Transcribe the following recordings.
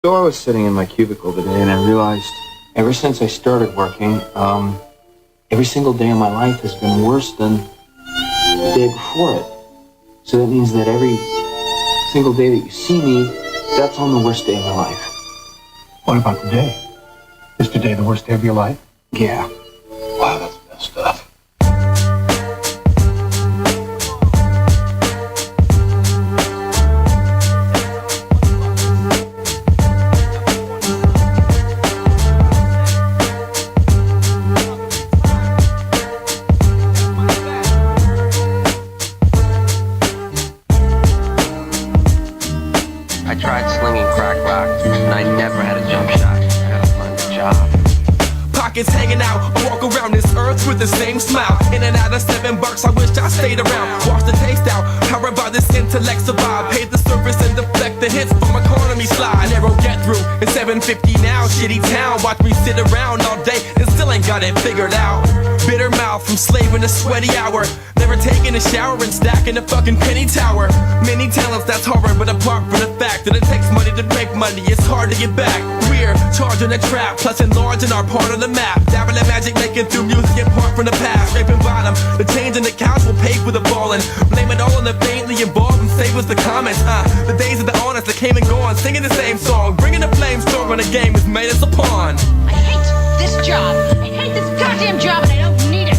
So I was sitting in my cubicle today and I realized ever since I started working, every single day of my life has been worse than the day before it. So that means that every single day that you see me, that's on the worst day of my life. What about today? Is today the worst day of your life? Yeah. Wow, that's messed up. I tried slinging crack rocks, and I never had a jump shot. I gotta find a job. Pockets hanging out, I walk around this earth with the same smile. In and out of $7, I wish I stayed around. Wash the taste out, powered by this intellect survive. Pay the surface and deflect the hits from economy slide. Narrow get through, it's 7:50 now, shitty town. Watch me sit around all day and still ain't got it figured out. Bitter mouth from slaving a sweaty hour. Never taking a shower and stacking a fucking penny tower. Many talents, that's horror, but apart from the fact that it takes money to make money, it's hard to get back. We're charging a trap, plus enlarging our part of the map. Dabbling magic, making through music apart from the past. Scraping bottom, the change in the couch will pay for the falling. Blame it all on the faintly involved and save us the comments. The days of the honest that came and gone, singing the same song. Bringing the flame strong on the game has made us a pawn. I hate this job. I hate this goddamn job and I don't need it.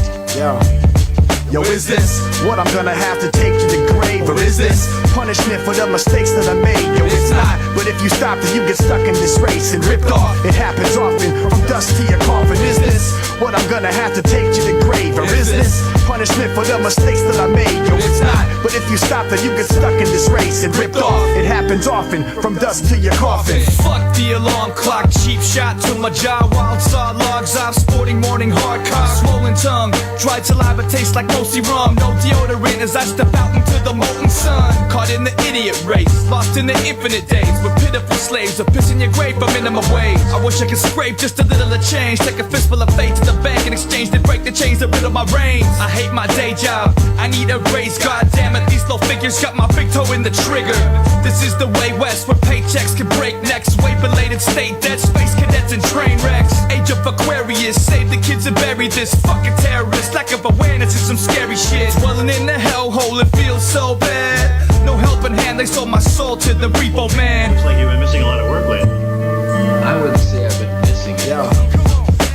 Yo, is this what I'm gonna have to take to the grave? Or is this punishment for the mistakes that I made? Yo, it's not, but if you stop then you get stuck in this race and ripped off. It happens often, from dust to your coffin. Is this what I'm gonna have to take to the grave? Or is this punishment for the mistakes that I made? Yo, it's not, but if you stop then you get stuck in this race and ripped off. It happens often, from dust to your coffin. Fuck the alarm clock, cheap shot to my jaw. Wild saw logs off, sporting morning hard cock. Swollen tongue, dry saliva tastes like mostly rum. No deodorant as I step out into the molten sun. Caught in the idiot race, lost in the infinite days. With pitiful slaves, a piss in your grave for minimum wage. I wish I could scrape just a little of change. Take a fistful of faith to the bank in exchange to break the chains that riddle my reins. I hate my day job, I need a raise. God damn it, these low figures got my big toe in the trigger. This is the way west where paychecks can break necks. Way belated state debt, space cadets and train wrecks. Age of Aquarius, save the kids and bury this fucking terrorist. Lack of awareness is some scary shit. Dwelling in the hellhole, it feels so bad. No helping hand, they sold my soul to the repo man. Looks like you've been missing a lot of work lately. I wouldn't say I've been missing it.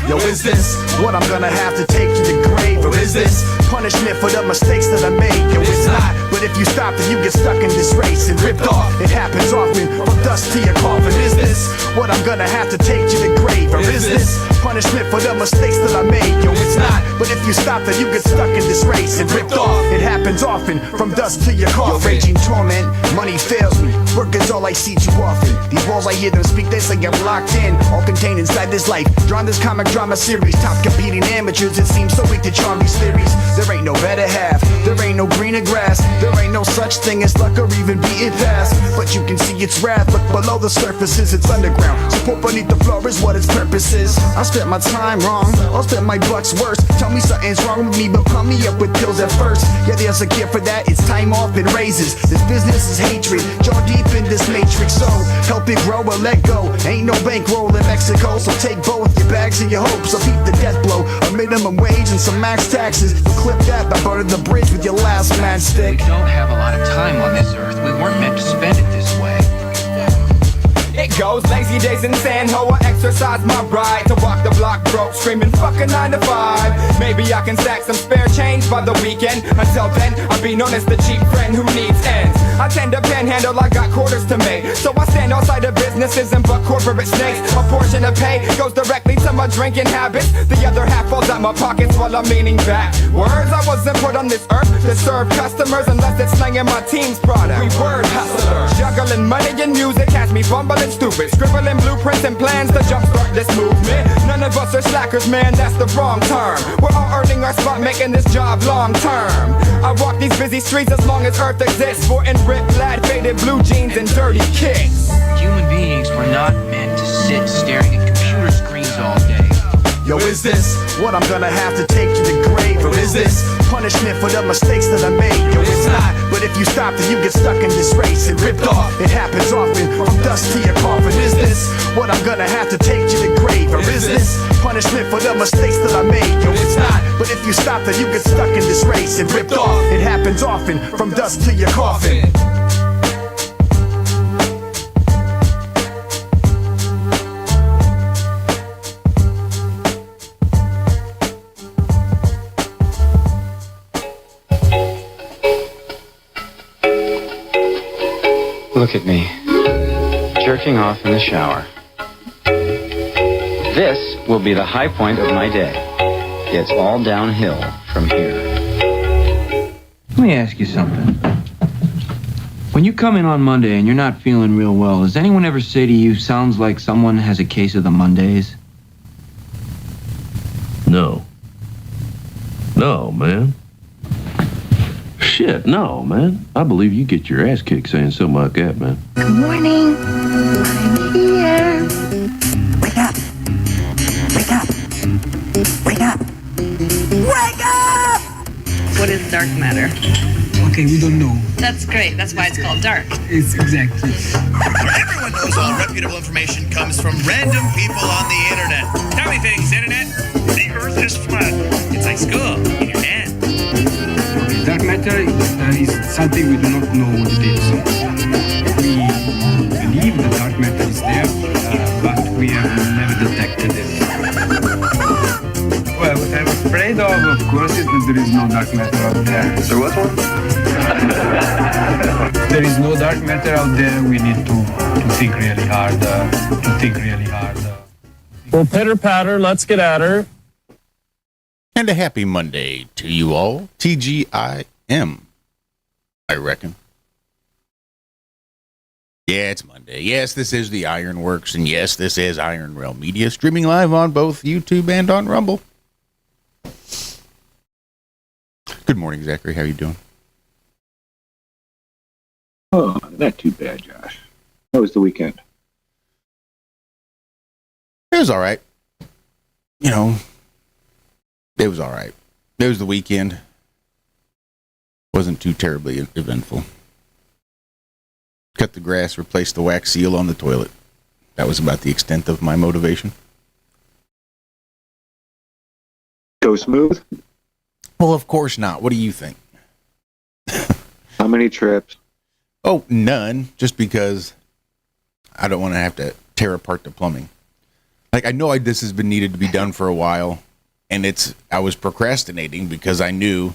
Yo, is this what I'm gonna have to take to the grave? Or is this punishment for the mistakes that I made? Yo, it's not, but if you stop then you get stuck in this race and ripped off. It happens often, from dust to your coffin. Is this what I'm gonna have to take to the grave? Or is this punishment for the mistakes that I made? Yo, it's not, but if you stop then you get stuck in this race and ripped off. It happens often, from dust to your coffin. Yo, raging torment, money fails me. Work is all I see too often. These walls I hear them speak, they say I'm locked in. All contained inside this life, drawn this comic drama series. Top competing amateurs, it seems so weak to charm these theories. There ain't no better half, there ain't no greener grass. There ain't no such thing as luck or even being past. But you can see its wrath, look below the surfaces, it's underground. Support beneath the floor is what its purpose is. I spent my time wrong, I'll spend my bucks worse. Tell me something's wrong with me, but pump me up with pills at first. Yeah, there's a cure for that, it's time off and raises. This business is hatred, jaw deep in this matrix. So, help it grow or let go. Ain't no bankroll in Mexico, so take both your bags and your hopes. So keep the death blow, a minimum wage and some max taxes. You clip that by burning the bridge with your last matchstick. We don't have a lot of time on this earth. We weren't meant to spend it this way. It goes lazy days in San Ho, I exercise my right to walk the block broke, screaming fuck a 9 to 5. Maybe I can stack some spare change by the weekend. Until then, I'll be known as the cheap friend who needs ends. I tend to panhandle, I got quarters to make, so I stand outside of businesses and buck corporate snakes. A portion of pay goes directly to my drinking habits. The other half falls out my pockets while I'm leaning back. Words, I wasn't put on this earth to serve customers unless it's slanging my team's product. We word hustlers, juggling money and music has me fumbling stupid, scribbling blueprints and plans to jumpstart this movement. None of us are slackers, man, that's the wrong term. We're all earning our spot, making this job long term. I walk these busy streets as long as earth exists, sporting ripped lad, faded blue jeans and dirty kicks. Human beings were not meant to sit staring at computer screens all day. Yo, is this what I'm gonna have to take to the grave? Or is this punishment for the mistakes that I made? Yo, is it's not. But if you stop, then you get stuck in this race and ripped off. It happens often, from dust to your coffin. Is this what I'm gonna have to take to the grave? Or is this punishment for the mistakes that I made? Yo, it's not. But if you stop, then you get stuck in this race and ripped off. It happens often, from dust to your coffin. Look at me, jerking off in the shower. This will be the high point of my day. It's all downhill from here. Let me ask you something. When you come in on Monday and you're not feeling real well, does anyone ever say to you, sounds like someone has a case of the Mondays? No. No, man. Shit, no, man. I believe you get your ass kicked saying something like that, man. Good morning. I'm here. Wake up. Wake up. Wake up. Wake up! What is dark matter? Okay, we don't know. That's great. That's why it's called dark. It's exactly. Everyone knows all reputable information comes from random people on the internet. Tell me things, internet. The earth is flat. It's like school in your hand. Okay, dark matter is something we do not know what it is. We believe the dark matter is there, but we have never detected it. Well, what I'm afraid of course, is that there is no dark matter out there. There was one? There is no dark matter out there. We need to think really hard. Well, pitter patter, let's get at her. And a happy Monday to you all. TGIM, I reckon. Yeah, it's Monday. Yes, this is the IRONWORX, and yes, this is ironrealmmedia, streaming live on both YouTube and on Rumble. Good morning, Zachary. How you doing? Oh, not too bad, Josh. How was the weekend? It was all right. You know, it was all right. It was the weekend. Wasn't too terribly eventful. Cut the grass, replaced the wax seal on the toilet. That was about the extent of my motivation. Go smooth? Well, of course not. What do you think? How many trips? Oh, none. Just because I don't want to have to tear apart the plumbing. Like, I know this has been needed to be done for a while, and I was procrastinating because I knew,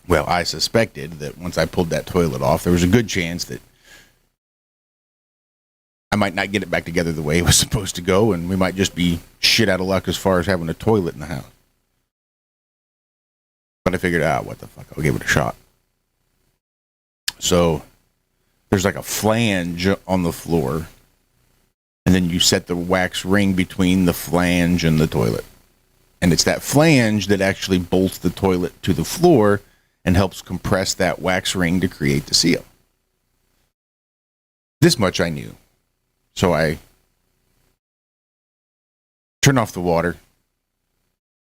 well, I suspected that once I pulled that toilet off, there was a good chance that I might not get it back together the way it was supposed to go, and we might just be shit out of luck as far as having a toilet in the house. But I figured out, what the fuck, I'll give it a shot. So there's like a flange on the floor, and then you set the wax ring between the flange and the toilet. And it's that flange that actually bolts the toilet to the floor and helps compress that wax ring to create the seal. This much I knew. So I turn off the water,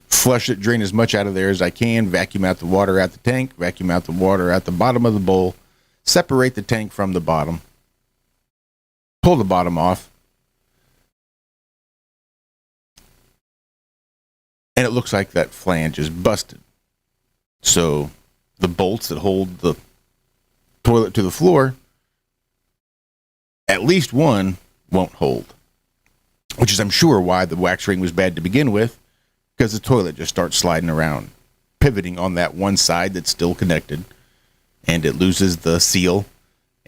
flush it, drain as much out of there as I can, vacuum out the water out the tank, vacuum out the water out the bottom of the bowl, separate the tank from the bottom, pull the bottom off, and it looks like that flange is busted. So the bolts that hold the toilet to the floor, at least one won't hold, which is, I'm sure, why the wax ring was bad to begin with, because the toilet just starts sliding around, pivoting on that one side that's still connected, and it loses the seal,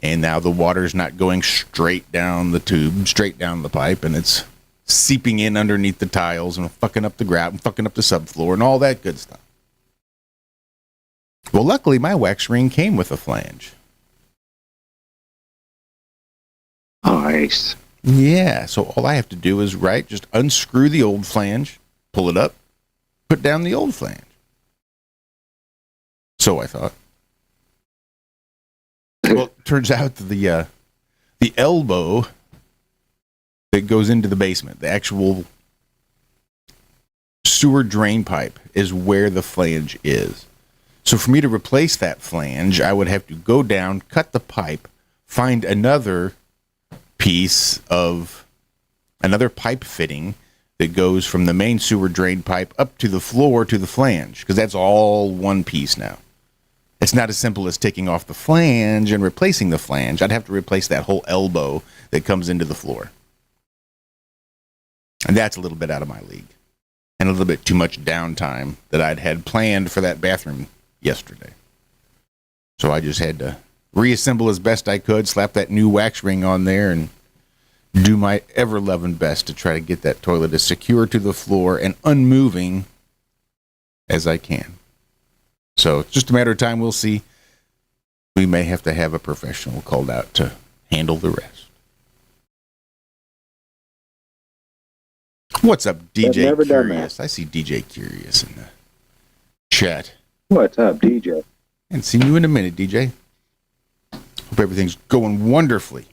and now the water's not going straight down the tube, straight down the pipe, and it's seeping in underneath the tiles and fucking up the grout and fucking up the subfloor and all that good stuff. Well, luckily, my wax ring came with a flange. Nice. Yeah, so all I have to do is, just unscrew the old flange, pull it up, put down the old flange. So I thought. Well, it turns out that the elbow that goes into the basement, the actual sewer drain pipe, is where the flange is. So for me to replace that flange, I would have to go down, cut the pipe, find another piece of another pipe fitting that goes from the main sewer drain pipe up to the floor to the flange, because that's all one piece now. It's not as simple as taking off the flange and replacing the flange. I'd have to replace that whole elbow that comes into the floor. And that's a little bit out of my league. And a little bit too much downtime that I'd had planned for that bathroom yesterday. So I just had to reassemble as best I could, slap that new wax ring on there, and do my ever-loving best to try to get that toilet as secure to the floor and unmoving as I can. So it's just a matter of time. We'll see. We may have to have a professional called out to handle the rest. What's up, DJ Curious? I see DJ Curious in the chat. What's up, DJ? And seen you in a minute, DJ. Hope everything's going wonderfully.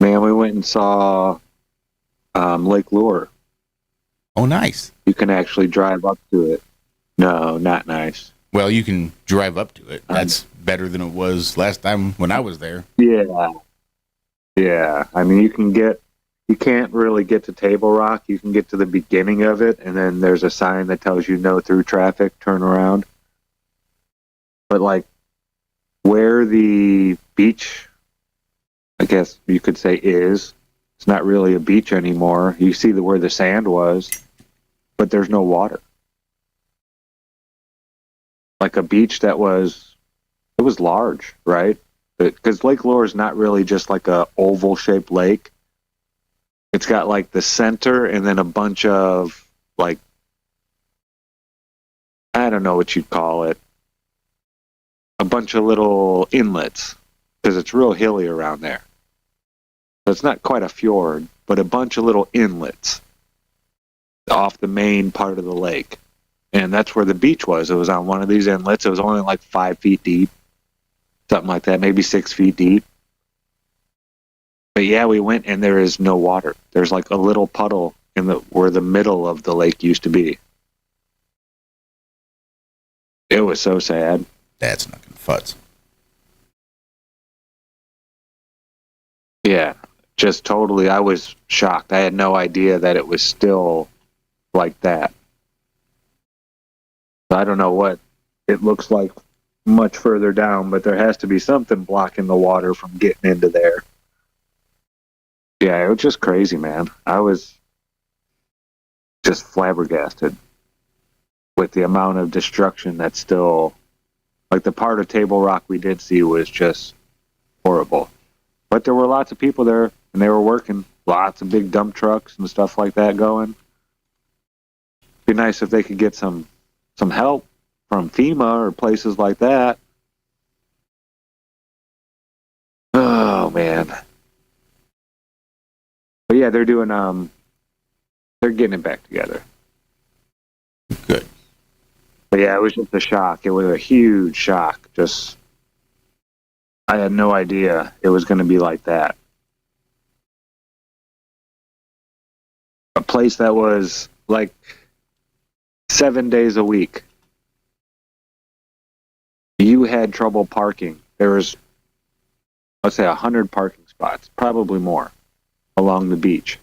Man, we went and saw Lake Lure. Oh, nice. You can actually drive up to it. No, not nice. Well, you can drive up to it. That's better than it was last time when I was there. Yeah. Yeah. I mean, you can't really get to Table Rock. You can get to the beginning of it, and then there's a sign that tells you no through traffic, turn around. But, like, where the beach, I guess you could say, is, it's not really a beach anymore. You see where the sand was, but there's no water. Like a beach that was large, right? Because Lake Lure is not really just like a oval-shaped lake. It's got like the center and then a bunch of, like, I don't know what you'd call it, a bunch of little inlets, because it's real hilly around there. So it's not quite a fjord, but a bunch of little inlets off the main part of the lake. And that's where the beach was. It was on one of these inlets. It was only like 5 feet deep, something like that, maybe 6 feet deep. But yeah, we went and there is no water. There's like a little puddle where the middle of the lake used to be. It was so sad. That's not gonna futz. Yeah, just totally. I was shocked. I had no idea that it was still like that. I don't know what it looks like much further down, but there has to be something blocking the water from getting into there. Yeah, it was just crazy, man. I was just flabbergasted with the amount of destruction that's still, like, the part of Table Rock we did see was just horrible. But there were lots of people there, and they were working. Lots of big dump trucks and stuff like that going. Be nice if they could get some help from FEMA or places like that. Oh, man. But yeah, they're doing, they're getting it back together. Good. But yeah, it was just a shock. It was a huge shock. Just, I had no idea it was going to be like that. A place that was like 7 days a week. You had trouble parking. There was, let's say, 100 parking spots, probably more, along the beach.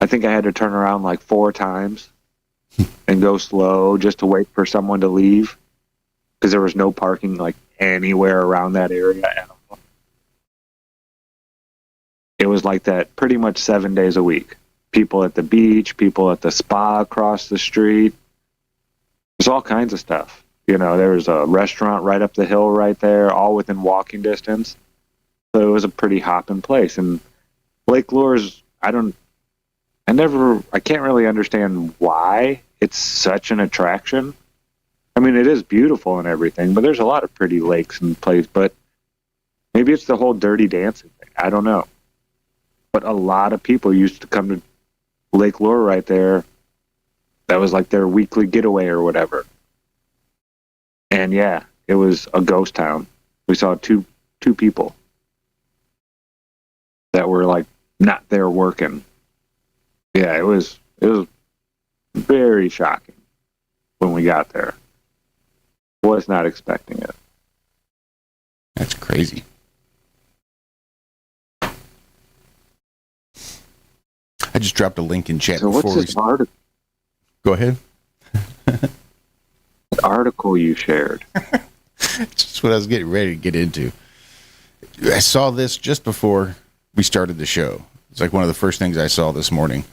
I think I had to turn around like 4 times and go slow just to wait for someone to leave because there was no parking like anywhere around that area at all. It was like that pretty much 7 days a week. People at the beach, people at the spa across the street. There's all kinds of stuff. You know, there was a restaurant right up the hill right there, all within walking distance. So it was a pretty hopping place. And Lake Lure's, I can't really understand why it's such an attraction. I mean, it is beautiful and everything, but there's a lot of pretty lakes and places. But maybe it's the whole Dirty Dancing thing. I don't know. But a lot of people used to come to Lake Lure right there. That was like their weekly getaway or whatever. And yeah, it was a ghost town. We saw two people that were like not there working. Yeah, it was very shocking when we got there. Was not expecting it. That's crazy. I just dropped a link in chat. So what's this article? Go ahead. The article you shared. Just what I was getting ready to get into. I saw this just before we started the show. It's like one of the first things I saw this morning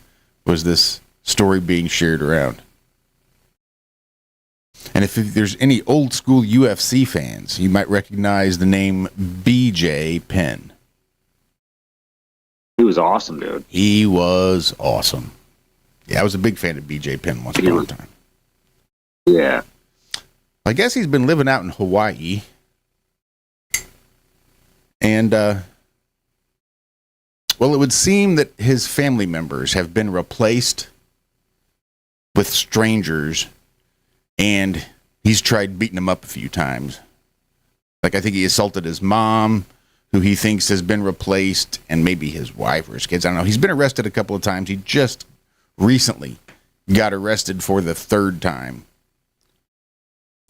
was this story being shared around. And if there's any old school UFC fans, you might recognize the name BJ Penn. He was awesome, dude. He was awesome. Yeah, I was a big fan of BJ Penn once upon a time. Yeah. I guess he's been living out in Hawaii. And, well, it would seem that his family members have been replaced with strangers, and he's tried beating them up a few times. Like, I think he assaulted his mom, who he thinks has been replaced, and maybe his wife or his kids. I don't know. He's been arrested a couple of times. He just recently got arrested for the third time.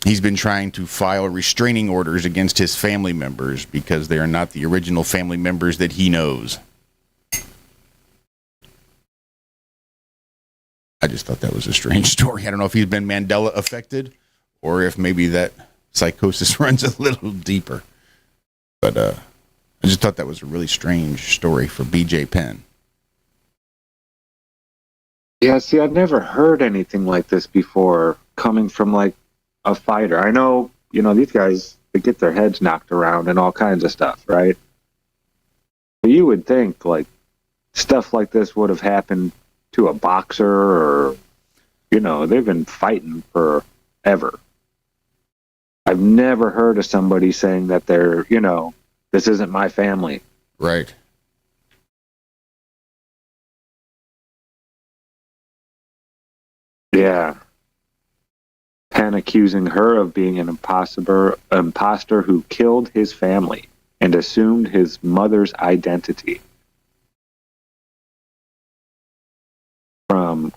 He's been trying to file restraining orders against his family members because they are not the original family members that he knows. I just thought that was a strange story. I don't know if he's been Mandela affected or if maybe that psychosis runs a little deeper. But I just thought that was a really strange story for BJ Penn. Yeah, see, I'd never heard anything like this before coming from, like, a fighter. I know, these guys, they get their heads knocked around and all kinds of stuff, right? But you would think, like, stuff like this would have happened to a boxer or, they've been fighting forever. I've never heard of somebody saying that they're, this isn't my family. Right. Yeah. Penn accusing her of being an imposter who killed his family and assumed his mother's identity. From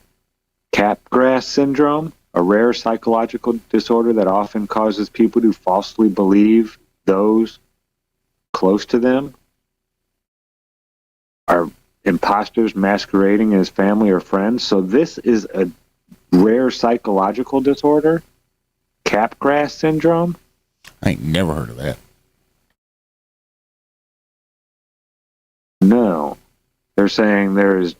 Capgras syndrome, a rare psychological disorder that often causes people to falsely believe those close to them are imposters masquerading as family or friends. So this is a rare psychological disorder, Capgras syndrome. I ain't never heard of that. No. They're saying there is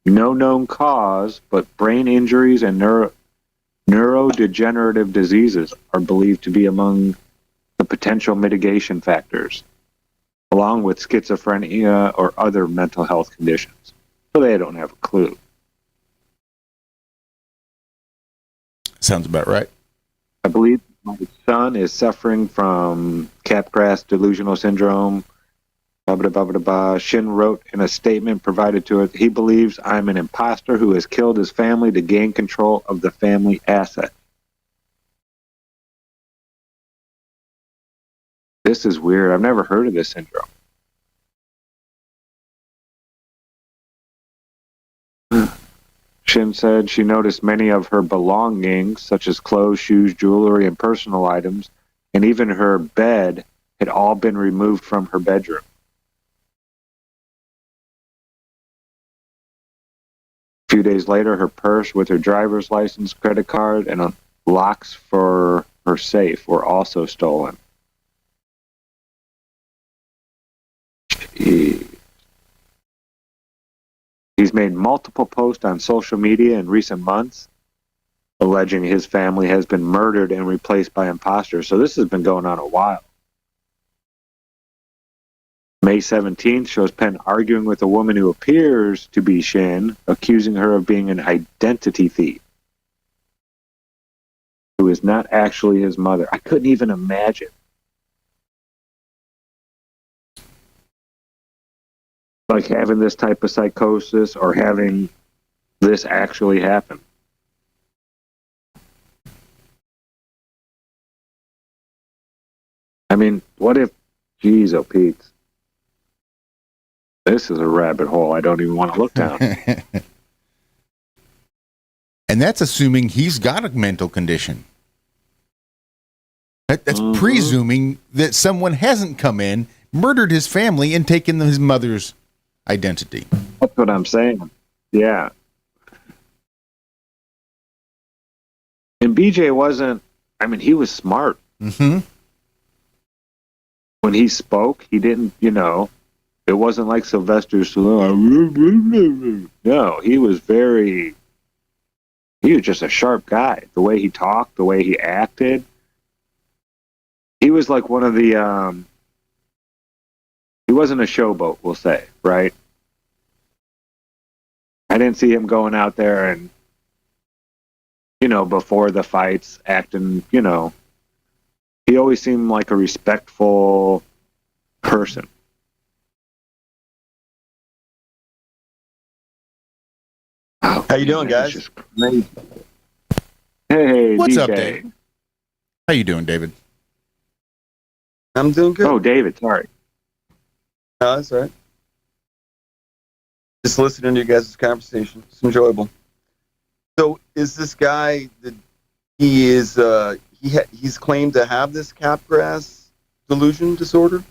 no known cause, but brain injuries and neurodegenerative diseases are believed to be among the potential mitigation factors, along with schizophrenia or other mental health conditions. So they don't have a clue. Sounds about right. I believe my son is suffering from Capgras delusional syndrome. Shin wrote in a statement provided to it, he believes I'm an imposter who has killed his family to gain control of the family asset. This is weird. I've never heard of this syndrome. Shin said she noticed many of her belongings, such as clothes, shoes, jewelry, and personal items, and even her bed, had all been removed from her bedroom. A few days later, her purse with her driver's license, credit card, and locks for her safe were also stolen. He's made multiple posts on social media in recent months, alleging his family has been murdered and replaced by imposters. So this has been going on a while. May 17th shows Penn arguing with a woman who appears to be Shin, accusing her of being an identity thief, who is not actually his mother. I couldn't even imagine. Like having this type of psychosis or having this actually happen. I mean, what if, geez, oh Pete, this is a rabbit hole I don't even want to look down. And that's assuming he's got a mental condition. That's presuming that someone hasn't come in, murdered his family, and taken his mother's identity. That's what I'm saying. Yeah. And BJ wasn't, I mean, he was smart. Mm-hmm. When he spoke, he didn't, you know, it wasn't like Sylvester Stallone. No, he was just a sharp guy. The way he talked, the way he acted. He was like one of the, he wasn't a showboat, we'll say, right? I didn't see him going out there and, you know, before the fights, acting, you know, he always seemed like a respectful person. How you doing, guys? Hey, what's DJ. up, Dave? How you doing, David? I'm doing good. Oh, David, sorry. No, that's all right. Just listening to you guys' conversation. It's enjoyable. So, is this guy that he is? He's claimed to have this Capgras delusion disorder?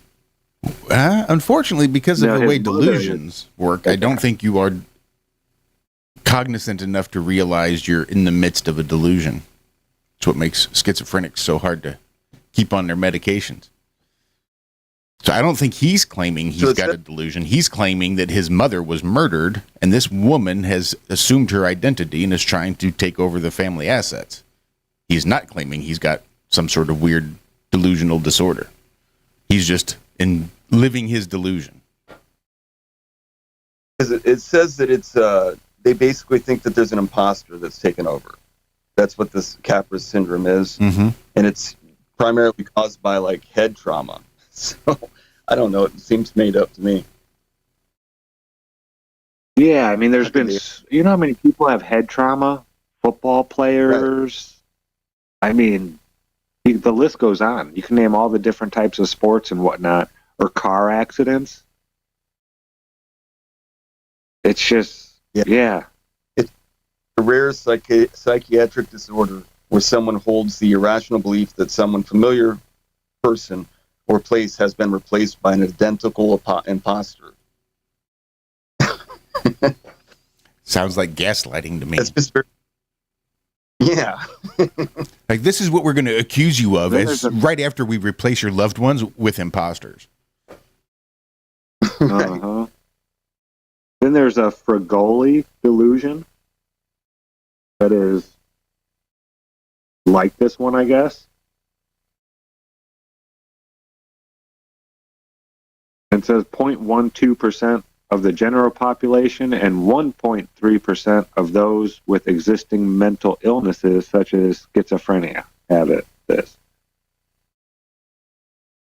Unfortunately, because of the way delusions work, I don't think you are cognizant enough to realize you're in the midst of a delusion. It's what makes schizophrenics so hard to keep on their medications. So I don't think he's claiming he's got a delusion. He's claiming that his mother was murdered, and this woman has assumed her identity and is trying to take over the family assets. He's not claiming he's got some sort of weird delusional disorder. He's just living his delusion. It says that it's they basically think that there's an imposter that's taken over. That's what this Capgras syndrome is, and it's primarily caused by like head trauma. So I don't know. It seems made up to me. Yeah, I mean, there's been, you know how many people have head trauma? Football players. Right. I mean, the list goes on. You can name all the different types of sports and whatnot, or car accidents. It's just, yeah. It's a rare psychiatric disorder where someone holds the irrational belief that someone familiar person or place has been replaced by an identical imposter. Sounds like gaslighting to me. It's just yeah. Like, this is what we're going to accuse you of right after we replace your loved ones with imposters. Uh-huh. Then there's a Fragoli delusion that is like this one, I guess. It says 0.12% of the general population and 1.3% of those with existing mental illnesses such as schizophrenia have it. This.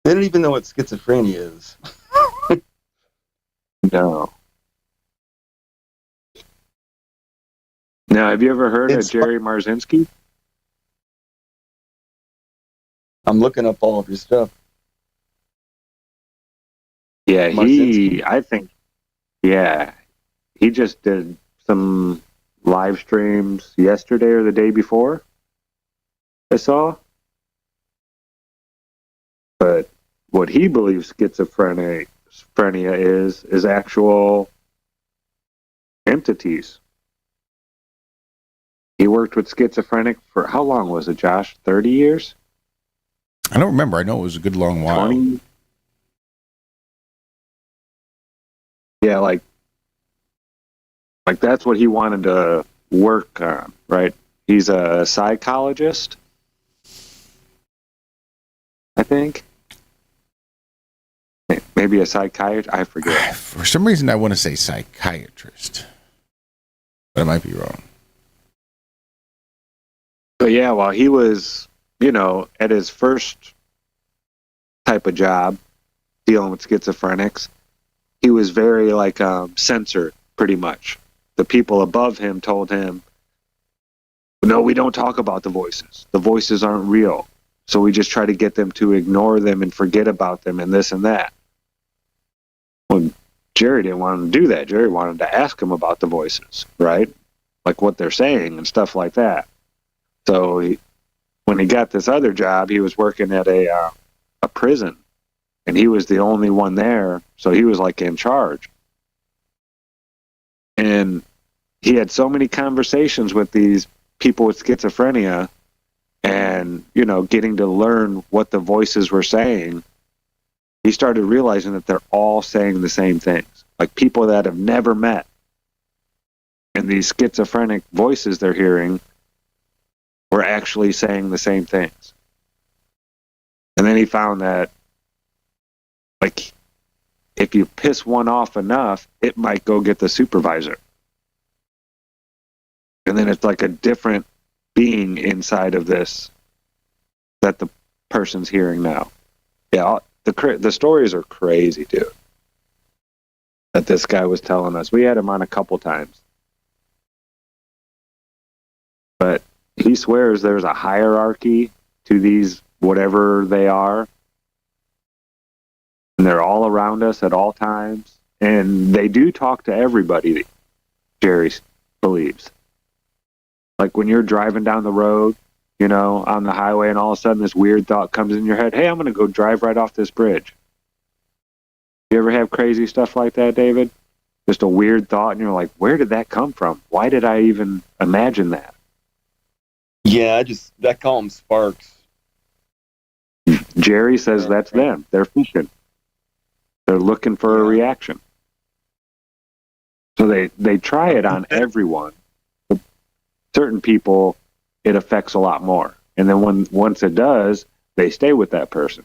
They don't even know what schizophrenia is. No. Now, have you ever heard of Jerry Marzinski? I'm looking up all of your stuff. Yeah, he just did some live streams yesterday or the day before, I saw. But what he believes schizophrenia is actual entities. He worked with schizophrenic for, how long was it, Josh? 30 years? I don't remember. I know it was a good long while. 20? Yeah, like that's what he wanted to work on, right? He's a psychologist, I think. Maybe a psychiatrist, I forget. For some reason, I want to say psychiatrist, but I might be wrong. But yeah, while he was, at his first type of job, dealing with schizophrenics, he was very, censored, pretty much. The people above him told him, no, we don't talk about the voices. The voices aren't real. So we just try to get them to ignore them and forget about them and this and that. Well, Jerry didn't want him to do that. Jerry wanted to ask him about the voices, right? like what they're saying and stuff like that. So when he got this other job, he was working at a prison, and he was the only one there, so he was like in charge. And he had so many conversations with these people with schizophrenia, and getting to learn what the voices were saying. He started realizing that they're all saying the same things, like people that have never met. And these schizophrenic voices they're hearing were actually saying the same things. And then he found that, like, if you piss one off enough, it might go get the supervisor. And then it's like a different being inside of this that the person's hearing now. Yeah, the stories are crazy, dude, that this guy was telling us. We had him on a couple times. But he swears there's a hierarchy to these, whatever they are. And they're all around us at all times. And they do talk to everybody, Jerry believes. Like when you're driving down the road, on the highway, and all of a sudden this weird thought comes in your head, hey, I'm going to go drive right off this bridge. You ever have crazy stuff like that, David? Just a weird thought, and you're like, where did that come from? Why did I even imagine that? Yeah, I call them sparks. Jerry says that's them. They're fishing. They're looking for a reaction. So they try it on everyone. But certain people, it affects a lot more. And then once it does, they stay with that person.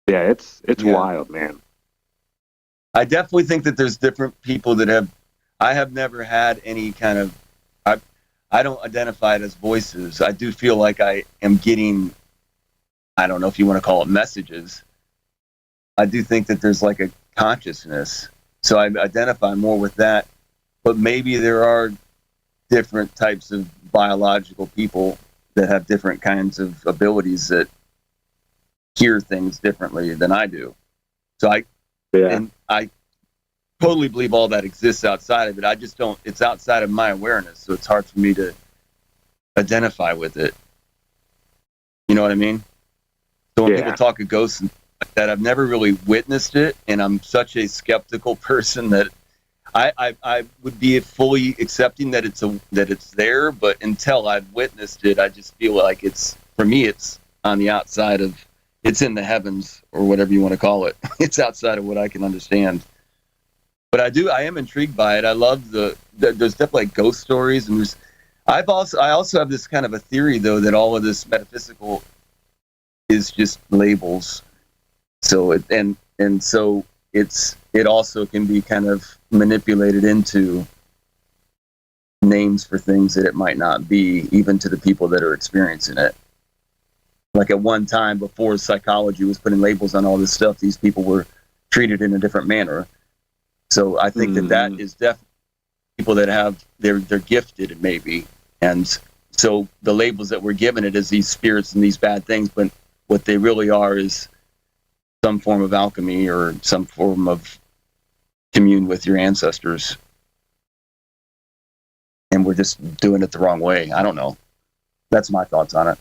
Yeah, it's wild, man. I definitely think that there's different people that I have never had any kind of, I don't identify it as voices. I do feel like I am getting, I don't know if you want to call it messages. I do think that there's like a consciousness. So I identify more with that. But maybe there are different types of biological people that have different kinds of abilities that hear things differently than I do. So I totally believe all that exists outside of it. I just don't, it's outside of my awareness. So it's hard for me to identify with it. You know what I mean? So when people talk of ghosts and like that, I've never really witnessed it. And I'm such a skeptical person that I would be fully accepting that it's there, but until I've witnessed it, I just feel like for me, it's on the outside of, it's in the heavens or whatever you want to call it. It's outside of what I can understand. But I am intrigued by it. I love there's definitely like ghost stories, and I also have this kind of a theory though that all of this metaphysical is just labels. So it also can be kind of manipulated into names for things that it might not be, even to the people that are experiencing it. Like at one time before psychology was putting labels on all this stuff, these people were treated in a different manner. So I think that is definitely people that have, they're gifted maybe. And so the labels that we're given it as these spirits and these bad things, but what they really are is some form of alchemy or some form of commune with your ancestors. And we're just doing it the wrong way. I don't know. That's my thoughts on it.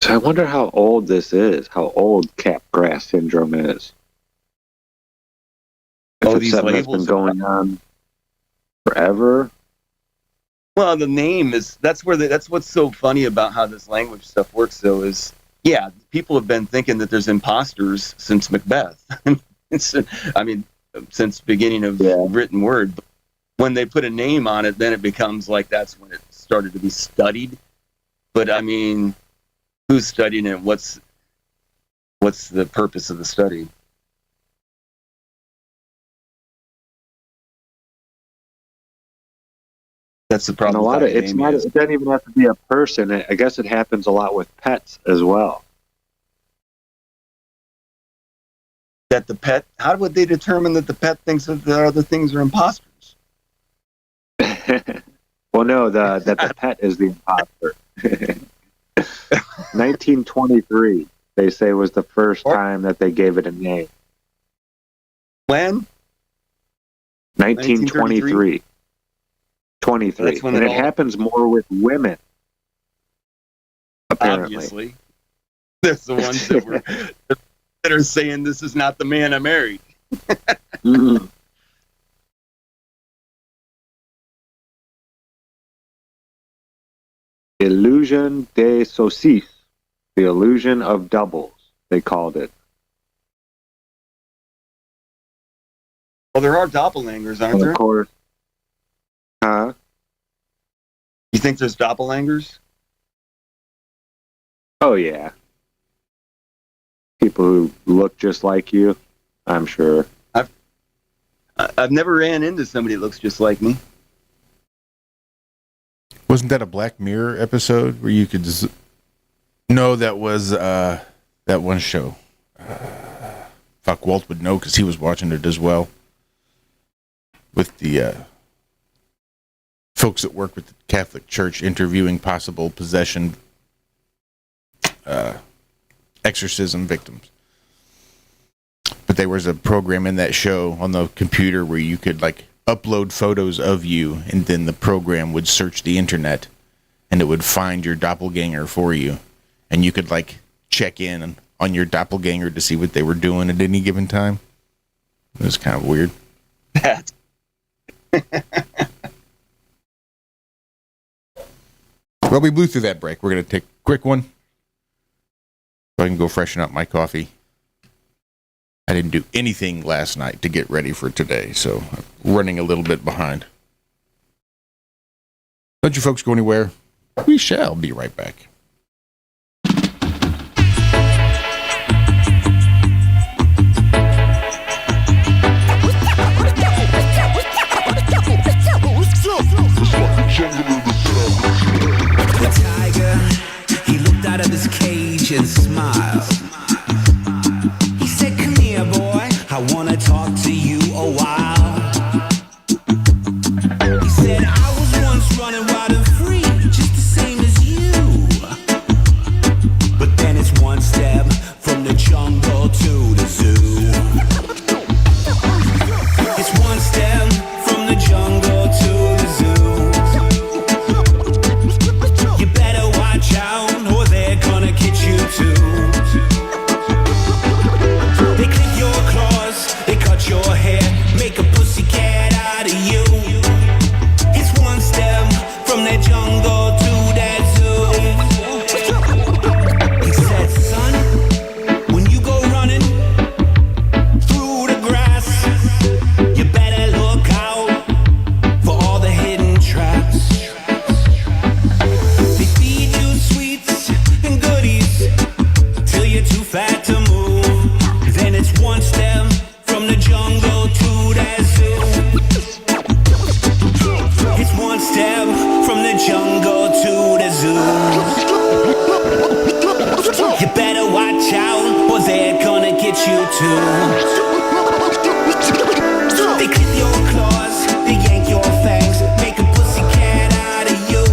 So I wonder how old this is, how old Capgras syndrome is. If it's something that's been going on forever. Well, the name is, that's what's so funny about how this language stuff works though is, yeah, people have been thinking that there's imposters since Macbeth. Since beginning of written word. But when they put a name on it, then it becomes like that's when it started to be studied. But I mean, who's studying it? What's the purpose of the study? That's the problem. And it doesn't even have to be a person. I guess it happens a lot with pets as well. That the pet, how would they determine that the pet thinks that the other things are imposters? Well, no, that the pet is the imposter. 1923, they say, was the first time that they gave it a name. When? 1923. 23. That's when and it it all- happens more with women. Apparently. Obviously. There's the ones that are saying this is not the man I married. Mm-mm. Illusion de saucisse. The illusion of doubles, they called it. Well, there are doppelgangers, aren't And there? of course. Huh? You think there's doppelgangers? Oh, yeah. People who look just like you, I'm sure. I've never ran into somebody that looks just like me. Wasn't that a Black Mirror episode where you could No, that was that one show. Fuck, Walt would know because he was watching it as well. With the folks that work with the Catholic Church interviewing possible possession exorcism victims. But there was a program in that show on the computer where you could like upload photos of you, and then the program would search the internet and it would find your doppelganger for you, and you could like check in on your doppelganger to see what they were doing at any given time. It was kind of weird. Well, we blew through that break. We're going to take a quick one so I can go freshen up my coffee. I didn't do anything last night to get ready for today, so I'm running a little bit behind. Don't you folks go anywhere. We shall be right back. The tiger, he looked out of his cage and smiled. He said, "Come here, boy, I wanna talk to you a while." He said, "I was once running wild and free, just the same as you. But then it's one step from the jungle to the zoo. It's one step from the jungle to the zoo. You better watch out or they're gonna get you too. They clip your claws, they cut your hair, make a pussycat out of you. It's one step from that jungle to that zoo." He said, "Son, when you go running through the grass, you better look out for all the hidden traps. They feed you sweets and goodies till you're too fat to move. Then it's one step from the jungle to that zoo. It's one step from the jungle to the zoo. You better watch out or they're gonna get you too. They clip your claws, they yank your fangs, make a pussycat out of you.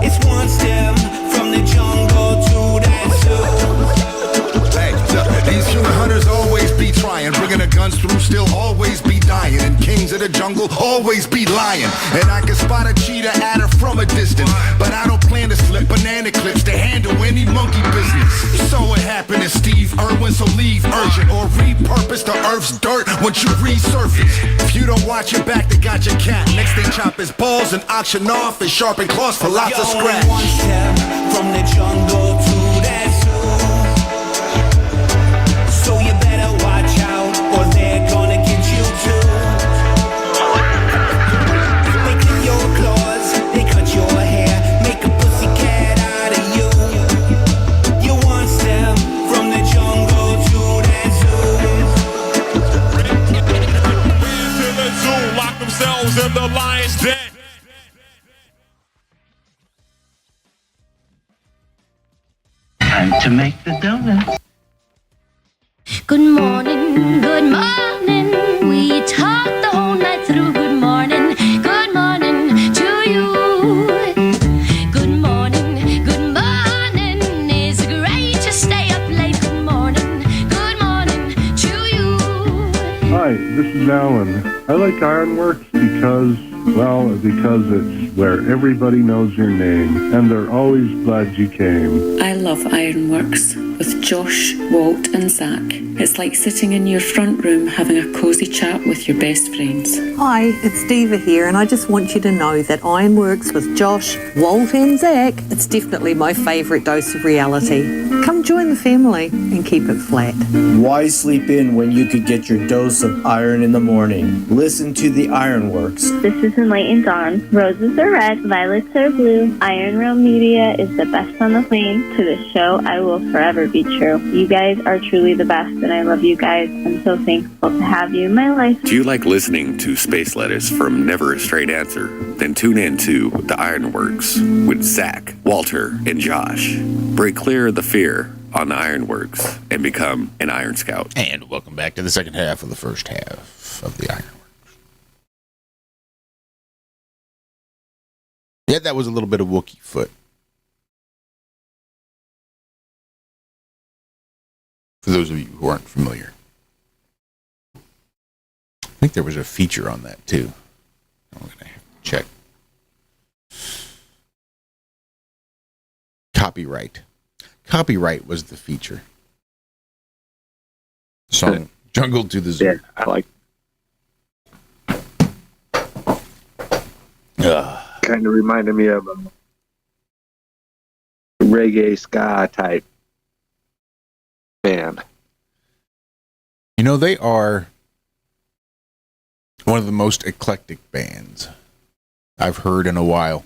It's one step from the jungle to that zoo." Hey, these human hunters always be trying, bringing the guns through, still always be dying, and kings of the jungle always be lying. And I can spot a cheetah at her from a distance, but I don't plan to slip banana clips to handle any monkey business. So what happened to Steve Irwin? So leave urgent or repurpose the earth's dirt once you resurface. If you don't watch your back, they got your cat. Next they chop his balls and auction off his sharpened claws for lots of You're scratch. one step from the jungle to that zoo. So you better watch out or they're gonna get you too. They clip your claws, they cut your hair, make a pussycat out of you. You're one step from the jungle to that zoo. To the zoo, lock themselves in the lion's den. Time to make the donuts. Good morning, good morning. We talked the whole night through. Good morning to you. Good morning, it's great to stay up late. Good morning to you. I like Ironworks because it's where everybody knows your name, and they're always glad you came. I love Ironworks with Josh, Walt, and Zack. It's like sitting in your front room having a cozy chat with your best friends. Hi, it's Diva here, and I just want you to know that Ironworks with Josh, Walt, and Zack, it's definitely my favourite dose of reality. Come join the family and keep it flat. Why sleep in when you could get your dose of iron in the morning? Listen to the Ironworks. This is Enlightened Dawn. Roses are red, violets are blue. Ironrealmmedia is the best on the plane. To this show, I will forever be true. You guys are truly the best, and I love you guys. I'm so thankful to have you in my life. Do you like listening to space letters from Never a Straight Answer? Then tune in to The Ironworks with Zack, Walter, and Josh. Break clear of the fear on The Ironworks and become an Iron Scout. And welcome back to the second half of the first half of the Ironworks. Yeah, that was a little bit of Wookiee foot. For those of you who aren't familiar. I think there was a feature on that too. I'm going to have to check. Copyright. Copyright was the feature. Song Jungle to the Zoo. Yeah, I like. Kind of reminded me of a reggae ska type band. You know, they are one of the most eclectic bands I've heard in a while.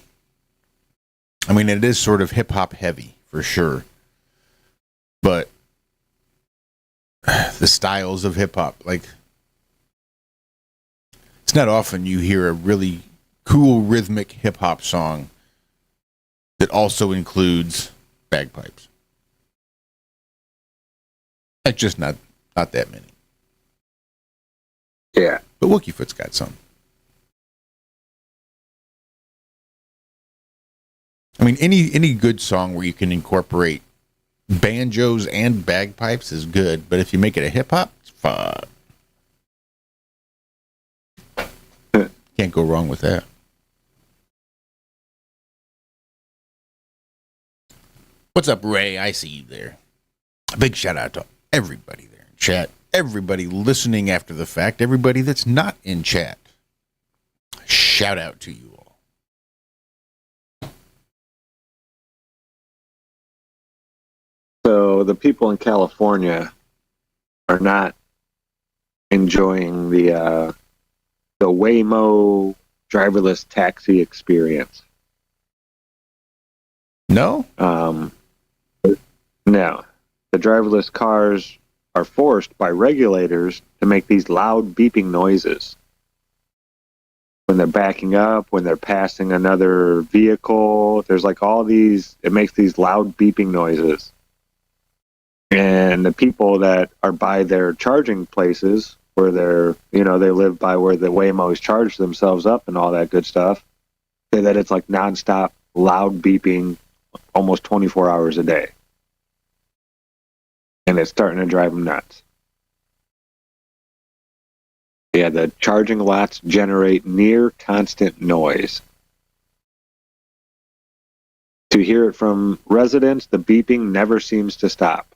I mean, it is sort of hip-hop heavy, for sure. But the styles of hip-hop, like, it's not often you hear a really cool rhythmic hip-hop song that also includes bagpipes. That's just not that many. Yeah. But Wookieefoot's got some. I mean, any good song where you can incorporate banjos and bagpipes is good, but if you make it a hip-hop, it's fun. Can't go wrong with that. What's up, Ray? I see you there. A big shout out to everybody there in chat, everybody listening after the fact, everybody that's not in chat. Shout out to you all. So the people in California are not enjoying the Waymo driverless taxi experience. No? No. The driverless cars are forced by regulators to make these loud beeping noises. When they're backing up, when they're passing another vehicle, there's like all these, it makes these loud beeping noises. And the people that are by their charging places, where they're, they live by where the Waymos charge themselves up and all that good stuff, say that it's like nonstop, loud beeping, almost 24 hours a day. And it's starting to drive them nuts. Yeah, the charging lots generate near constant noise. To hear it from residents, the beeping never seems to stop.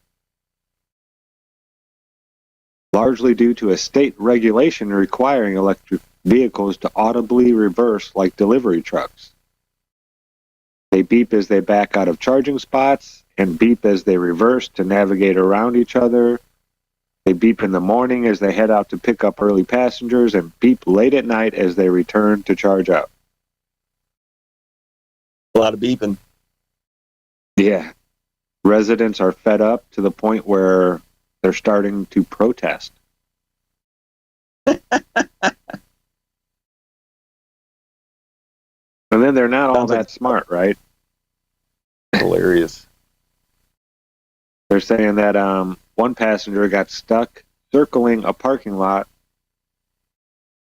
Largely due to a state regulation requiring electric vehicles to audibly reverse like delivery trucks. They beep as they back out of charging spots and beep as they reverse to navigate around each other. They beep in the morning as they head out to pick up early passengers and beep late at night as they return to charge up. A lot of beeping. Yeah. Residents are fed up to the point where they're starting to protest. And then they're not all that smart, right? Hilarious. They're saying that one passenger got stuck circling a parking lot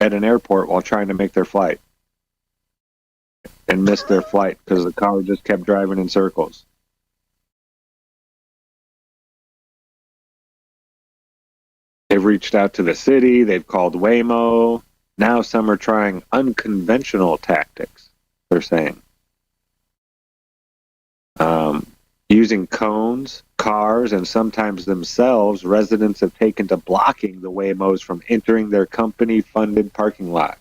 at an airport while trying to make their flight and missed their flight because the car just kept driving in circles. They've reached out to the city. They've called Waymo. now some are trying unconventional tactics, they're saying. Using cones, cars, and sometimes themselves, residents have taken to blocking the Waymos from entering their company-funded parking lot.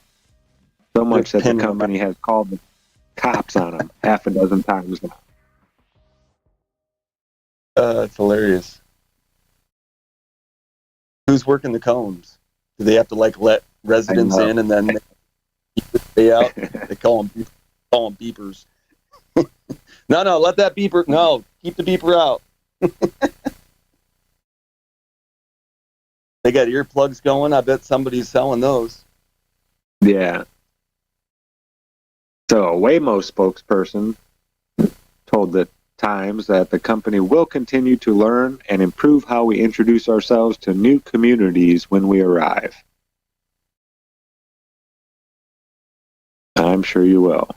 So much that the company has called the cops on them half a dozen times now. It's hilarious. Who's working the cones? Do they have to like let residents in and then they stay out? They call them beepers. No, let that beeper. No, keep the beeper out. They got earplugs going. I bet somebody's selling those. Yeah. So a Waymo spokesperson told the Times that the company will continue to learn and improve how we introduce ourselves to new communities when we arrive. I'm sure you will.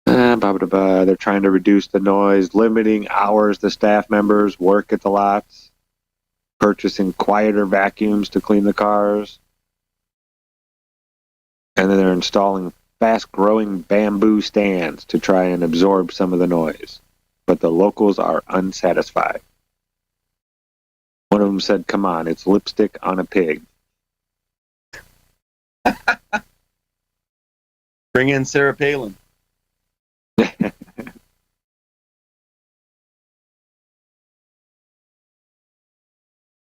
They're trying to reduce the noise, limiting hours the staff members work at the lots, purchasing quieter vacuums to clean the cars, and then they're installing fast-growing bamboo stands to try and absorb some of the noise. But the locals are unsatisfied. One of them said, "Come on, it's lipstick on a pig." Bring in Sarah Palin.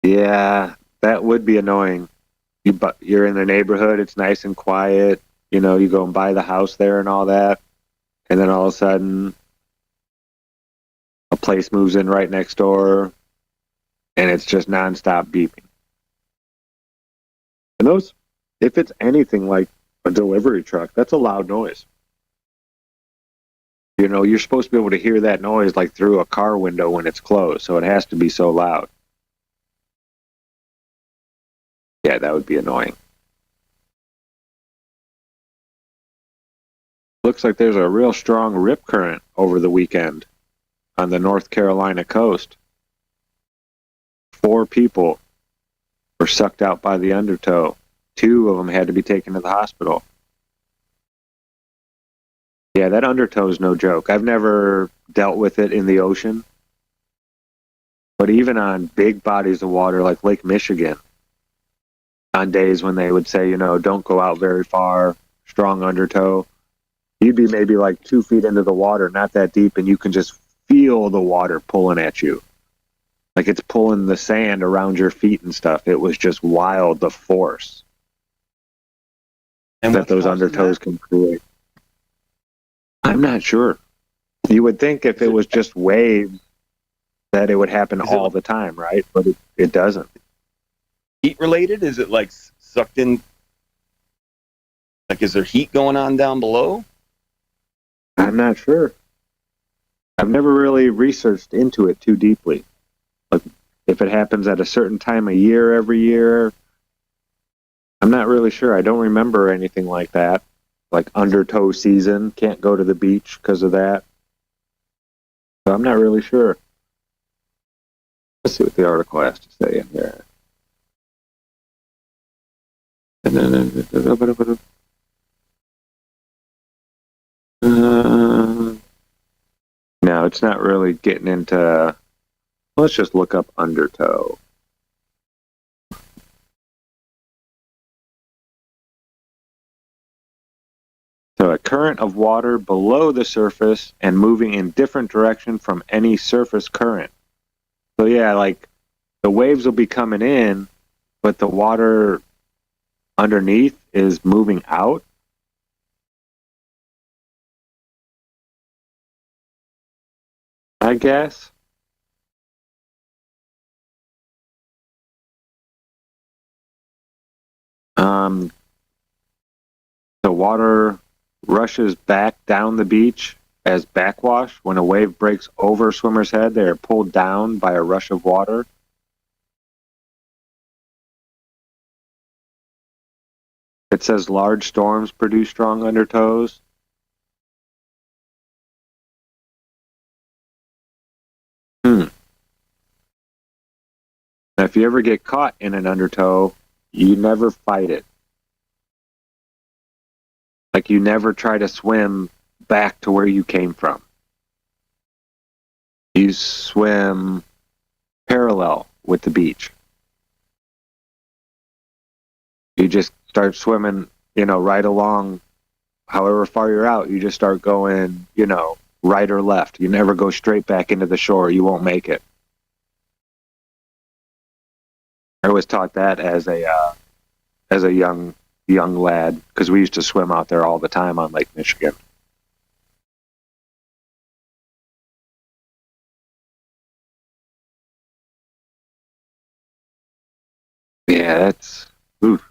Yeah, that would be annoying. You're in the neighborhood, it's nice and quiet, you know, you go and buy the house there and all that, and then all of a sudden a place moves in right next door and it's just nonstop beeping. And those, if it's anything like a delivery truck, that's a loud noise. You know, you're supposed to be able to hear that noise like through a car window when it's closed, so it has to be so loud. Yeah, that would be annoying. Looks like there's a real strong rip current over the weekend on the North Carolina coast. 4 people were sucked out by the undertow. 2 of them had to be taken to the hospital. Yeah, that undertow is no joke. I've never dealt with it in the ocean. But even on big bodies of water like Lake Michigan, on days when they would say, you know, don't go out very far, strong undertow, you'd be maybe like 2 feet into the water, not that deep, and you can just feel the water pulling at you. Like it's pulling the sand around your feet and stuff. It was just wild, the force that those undertows can create. I'm not sure. You would think if it was just waves that it would happen all the time, right? But it doesn't. Heat related? Is it like sucked in? Like, is there heat going on down below? I'm not sure. I've never really researched into it too deeply. Like, if it happens at a certain time of year every year, I'm not really sure. I don't remember anything like that. Like undertow season, can't go to the beach because of that. So I'm not really sure. Let's see what the article has to say in here. No, it's not really getting into. Let's just look up undertow. So a current of water below the surface and moving in different direction from any surface current. So yeah, like the waves will be coming in, but the water underneath is moving out. I guess. The water rushes back down the beach as backwash. When a wave breaks over a swimmer's head, they are pulled down by a rush of water. It says large storms produce strong undertows. If if you ever get caught in an undertow, you never fight it. Like, you never try to swim back to where you came from. You swim parallel with the beach. You just start swimming, right along. However far you're out, you just start going, right or left. You never go straight back into the shore. You won't make it. I was taught that as a young lad, because we used to swim out there all the time on Lake Michigan. Yeah, that's oof.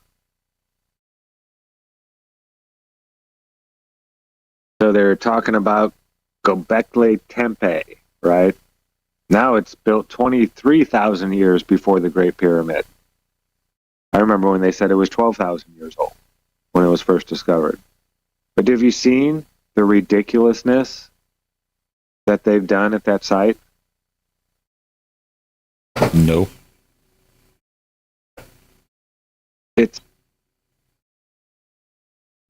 So they're talking about Göbekli Tepe, right? Now it's built 23,000 years before the Great Pyramid. I remember when they said it was 12,000 years old when it was first discovered. But have you seen the ridiculousness that they've done at that site? No. It's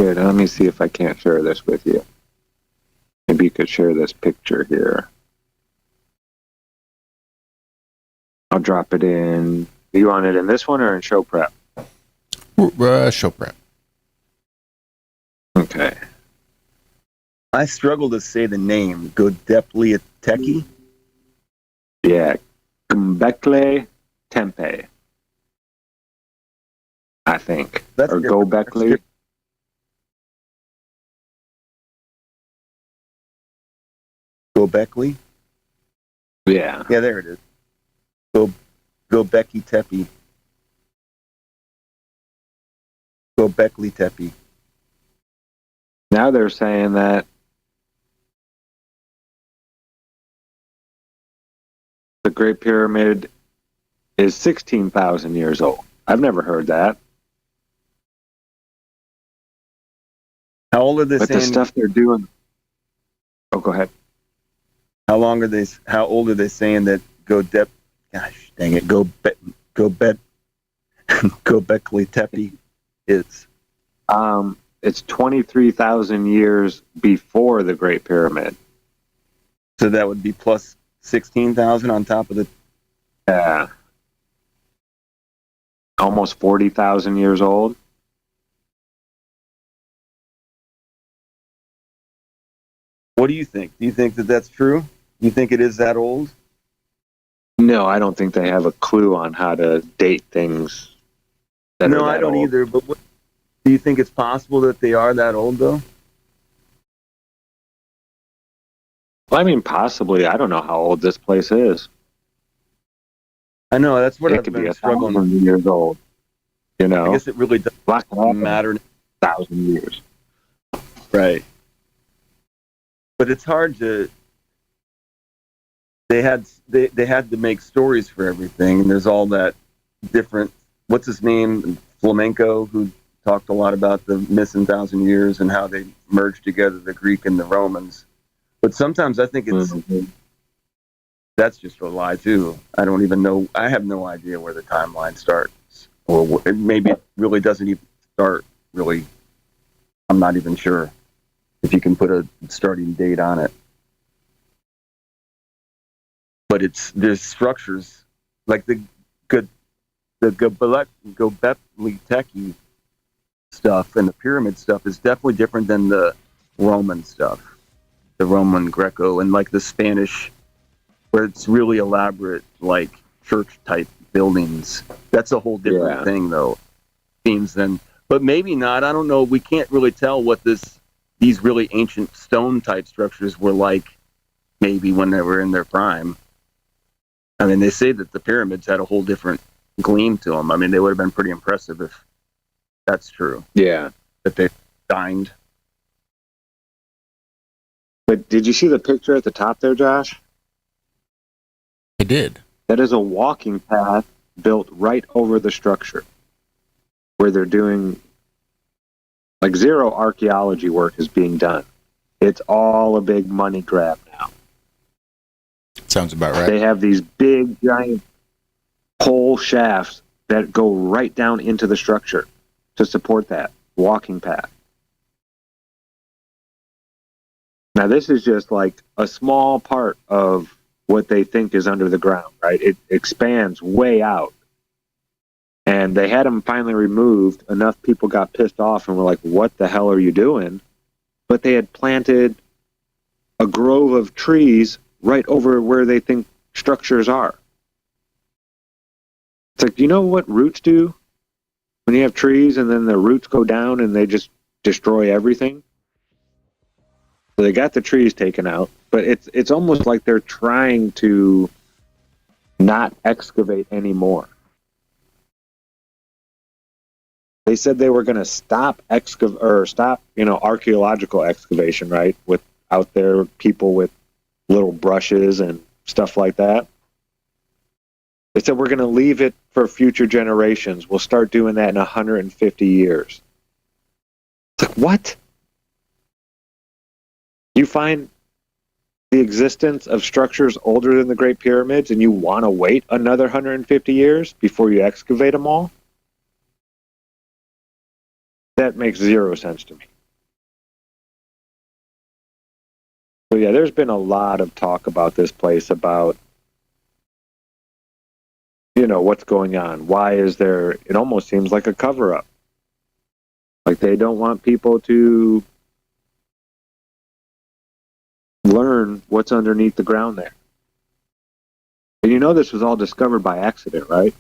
here. Let me see if I can't share this with you. Maybe you could share this picture here. I'll drop it in. You want it in this one or in show prep? Show prep. Okay. I struggle to say the name. Göbekli Tepe? Yeah. Göbekli Tepe. I think. That's or Göbekli. Göbekli? Yeah. Yeah, there it is. Göbekli Tepe. Göbekli Tepe. Now they're saying that the Great Pyramid is 16,000 years old. I've never heard that. How old are they but saying? the stuff they're doing. Oh, go ahead. How old are they saying that gosh dang it, Göbekli Tepe is? It's 23,000 years before the Great Pyramid. So that would be plus 16,000 on top of the. Yeah. Almost 40,000 years old. What do you think? Do you think that that's true? Do you think it is that old? No, I don't think they have a clue on how to date things. No, I don't either. But do you think it's possible that they are that old, though? Well, I mean, possibly. I don't know how old this place is. I know, that's what I've could been be struggling 1,000 years old. I guess it really doesn't matter. 1,000 years. Right. But it's hard to. They had to make stories for everything, and there's all that different. What's his name? Flamenco, who talked a lot about the missing 1,000 years and how they merged together the Greek and the Romans. But sometimes I think it's that's just a lie too. I don't even know. I have no idea where the timeline starts, or maybe it really doesn't even start. Really, I'm not even sure if you can put a starting date on it. But there's structures like the Göbekli Tepe stuff and the pyramid stuff is definitely different than the Roman stuff, the Roman Greco, and like the Spanish, where it's really elaborate, like church type buildings. That's a whole different thing, though. Seems then, but maybe not. I don't know. We can't really tell what these really ancient stone type structures were like. Maybe when they were in their prime. I mean, they say that the pyramids had a whole different gleam to them. I mean, they would have been pretty impressive if that's true. Yeah. That they dined. But did you see the picture at the top there, Josh? I did. That is a walking path built right over the structure where they're doing, like, zero archaeology work is being done. It's all a big money grab now. Sounds about right. They have these big, giant pole shafts that go right down into the structure to support that walking path. Now, this is just like a small part of what they think is under the ground, right? It expands way out. And they had them finally removed. Enough people got pissed off and were like, what the hell are you doing? But they had planted a grove of trees right over where they think structures are. It's like, you know what roots do? When you have trees and then the roots go down and they just destroy everything? So they got the trees taken out, but it's almost like they're trying to not excavate anymore. They said they were going to stop archaeological excavation, right? With out there people with little brushes and stuff like that. They said we're going to leave it for future generations. We'll start doing that in 150 years. It's like, what? You find the existence of structures older than the Great Pyramids and you want to wait another 150 years before you excavate them all? That makes zero sense to me. So yeah, there's been a lot of talk about this place, about, you know, what's going on. Why is there, it almost seems like a cover-up. Like they don't want people to learn what's underneath the ground there. And you know this was all discovered by accident, right?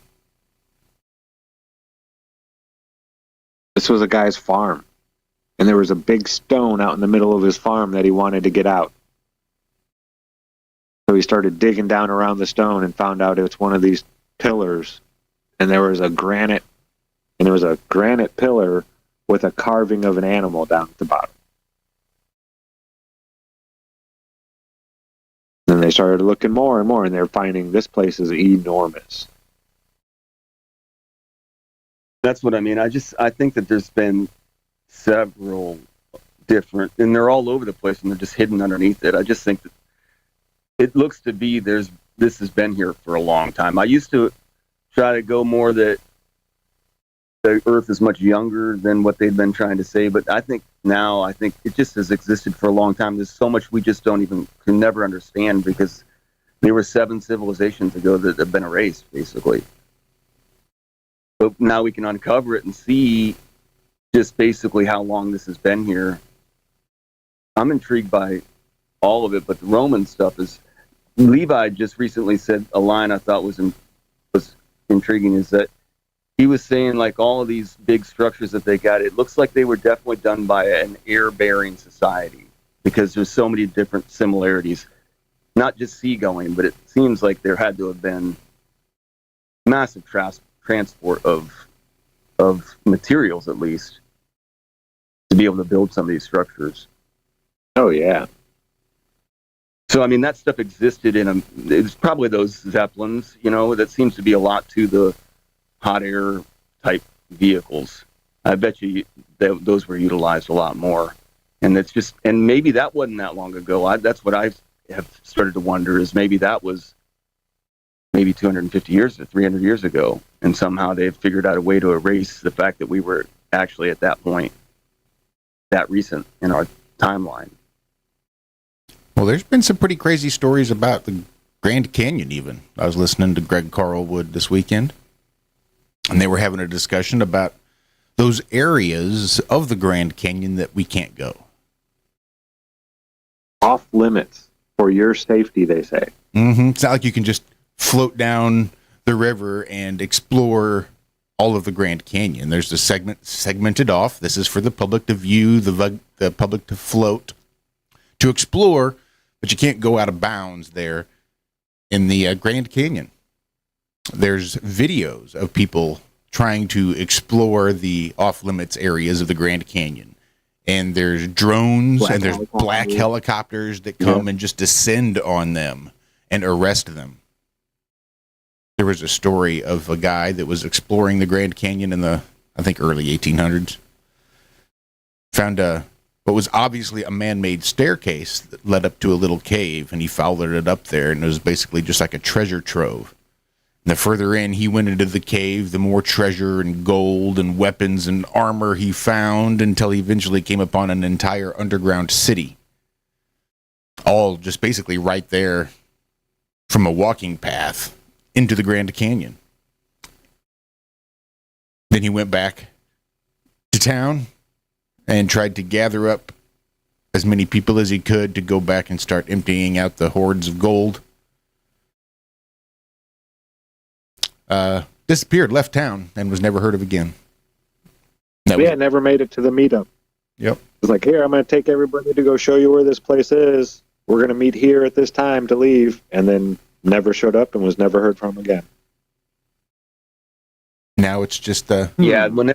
This was a guy's farm, and there was a big stone out in the middle of his farm that he wanted to get out. So he started digging down around the stone and found out it's one of these pillars, and there was a granite pillar with a carving of an animal down at the bottom. Then they started looking more and more, and they're finding this place is enormous. That's what I mean. I think that there's been several different, and they're all over the place, and they're just hidden underneath it. I just think that it looks to be this has been here for a long time. I used to try to go more that the Earth is much younger than what they've been trying to say, but I think it just has existed for a long time. There's so much we just can never understand, because there were 7 civilizations ago that have been erased, basically. But now we can uncover it and see just basically how long this has been here. I'm intrigued by all of it, but the Roman stuff is... Levi just recently said a line I thought was intriguing, is that he was saying, like, all of these big structures that they got, it looks like they were definitely done by an air-bearing society, because there's so many different similarities. Not just seagoing, but it seems like there had to have been massive transport of materials, at least, to be able to build some of these structures. Oh yeah. So I mean, that stuff existed it's probably those Zeppelins, you know, that seems to be a lot to the hot air type vehicles. I bet you those were utilized a lot more. And and maybe that wasn't that long ago. That's what I have started to wonder, is maybe that was maybe 250 years or 300 years ago, and somehow they've figured out a way to erase the fact that we were actually at that point, that recent in our timeline. Well, there's been some pretty crazy stories about the Grand Canyon even. I was listening to Greg Carlwood this weekend, and they were having a discussion about those areas of the Grand Canyon that we can't go. Off limits for your safety, they say. Mm-hmm. It's not like you can just float down the river and explore all of the Grand Canyon. There's a segmented off. This is for the public to view, the public to float, to explore, but you can't go out of bounds there in the Grand Canyon. There's videos of people trying to explore the off-limits areas of the Grand Canyon. And there's drones and there's black helicopters that come and just descend on them and arrest them. There was a story of a guy that was exploring the Grand Canyon in the, I think, early 1800s. Found what was obviously a man-made staircase that led up to a little cave, and he followed it up there, and it was basically just like a treasure trove. The further in he went into the cave, the more treasure and gold and weapons and armor he found, until he eventually came upon an entire underground city. All just basically right there from a walking path into the Grand Canyon. Then he went back to town and tried to gather up as many people as he could to go back and start emptying out the hoards of gold. Disappeared, left town, and was never heard of again. Never made it to the meetup. Yep. It was like, here, I'm going to take everybody to go show you where this place is. We're going to meet here at this time to leave. And then never showed up and was never heard from again. Now it's just yeah. When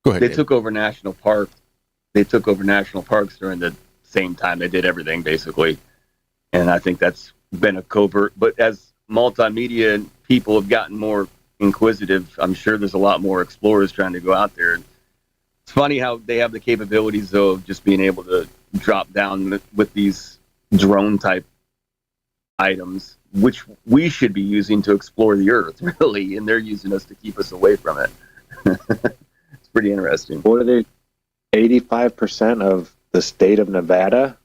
go ahead. They took over national park. They took over national parks during the same time they did everything, basically. And I think that's been a covert. But as multimedia people have gotten more inquisitive, I'm sure there's a lot more explorers trying to go out there. It's funny how they have the capabilities, though, of just being able to drop down with these drone type items, which we should be using to explore the earth, really, and they're using us to keep us away from it. It's pretty interesting. What are they? 85% of the state of Nevada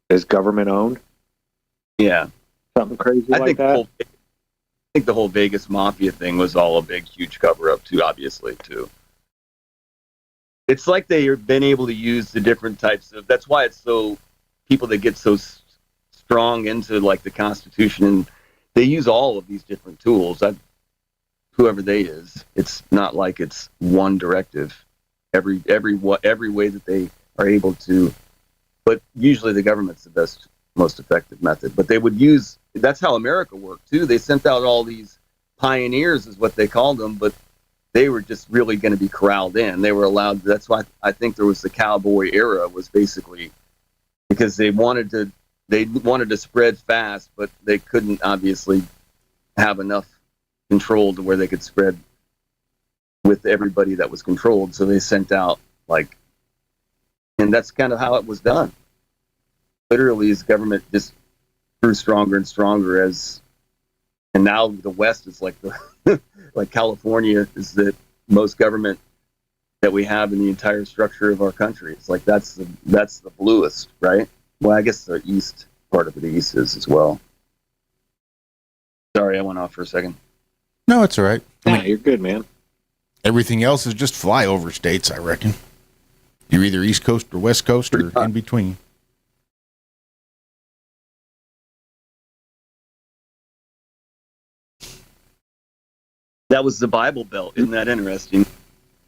is government owned? Yeah. Something crazy like that? I think the whole Vegas Mafia thing was all a big, huge cover-up, too, obviously, too. It's like they've been able to use the different types of... That's why it's so... People that get so strong into, like, the Constitution, and they use all of these different tools. Whoever they is, it's not like it's one directive. Every way that they are able to... But usually the government's the best, most effective method. But they would use... That's how America worked, too. They sent out all these pioneers, is what they called them, but they were just really going to be corralled in. They were allowed... That's why I think there was the cowboy era, was basically because they wanted to spread fast, but they couldn't obviously have enough control to where they could spread with everybody that was controlled. So they sent out, like... And that's kind of how it was done. Literally, his government just grew stronger and stronger and now the West is like like California is the most government that we have in the entire structure of our country. It's like that's the bluest, right? Well, I guess the east part of the east is as well. Sorry, I went off for a second. No, it's all right. I mean, you're good, man. Everything else is just flyover states, I reckon. You're either East Coast or West Coast or in between. That was the Bible Belt. Isn't that interesting?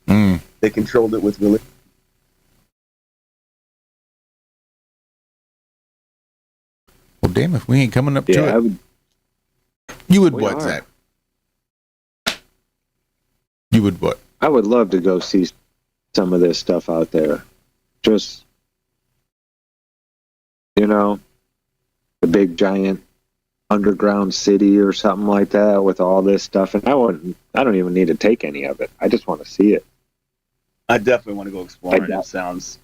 Mm. They controlled it with religion. Well, damn, if we ain't coming up to it. You would what, Zach? You would what? I would love to go see some of this stuff out there. Just, the big giant underground city or something like that with all this stuff. And I don't even need to take any of it. I just want to see it. I definitely want to go explore it. It sounds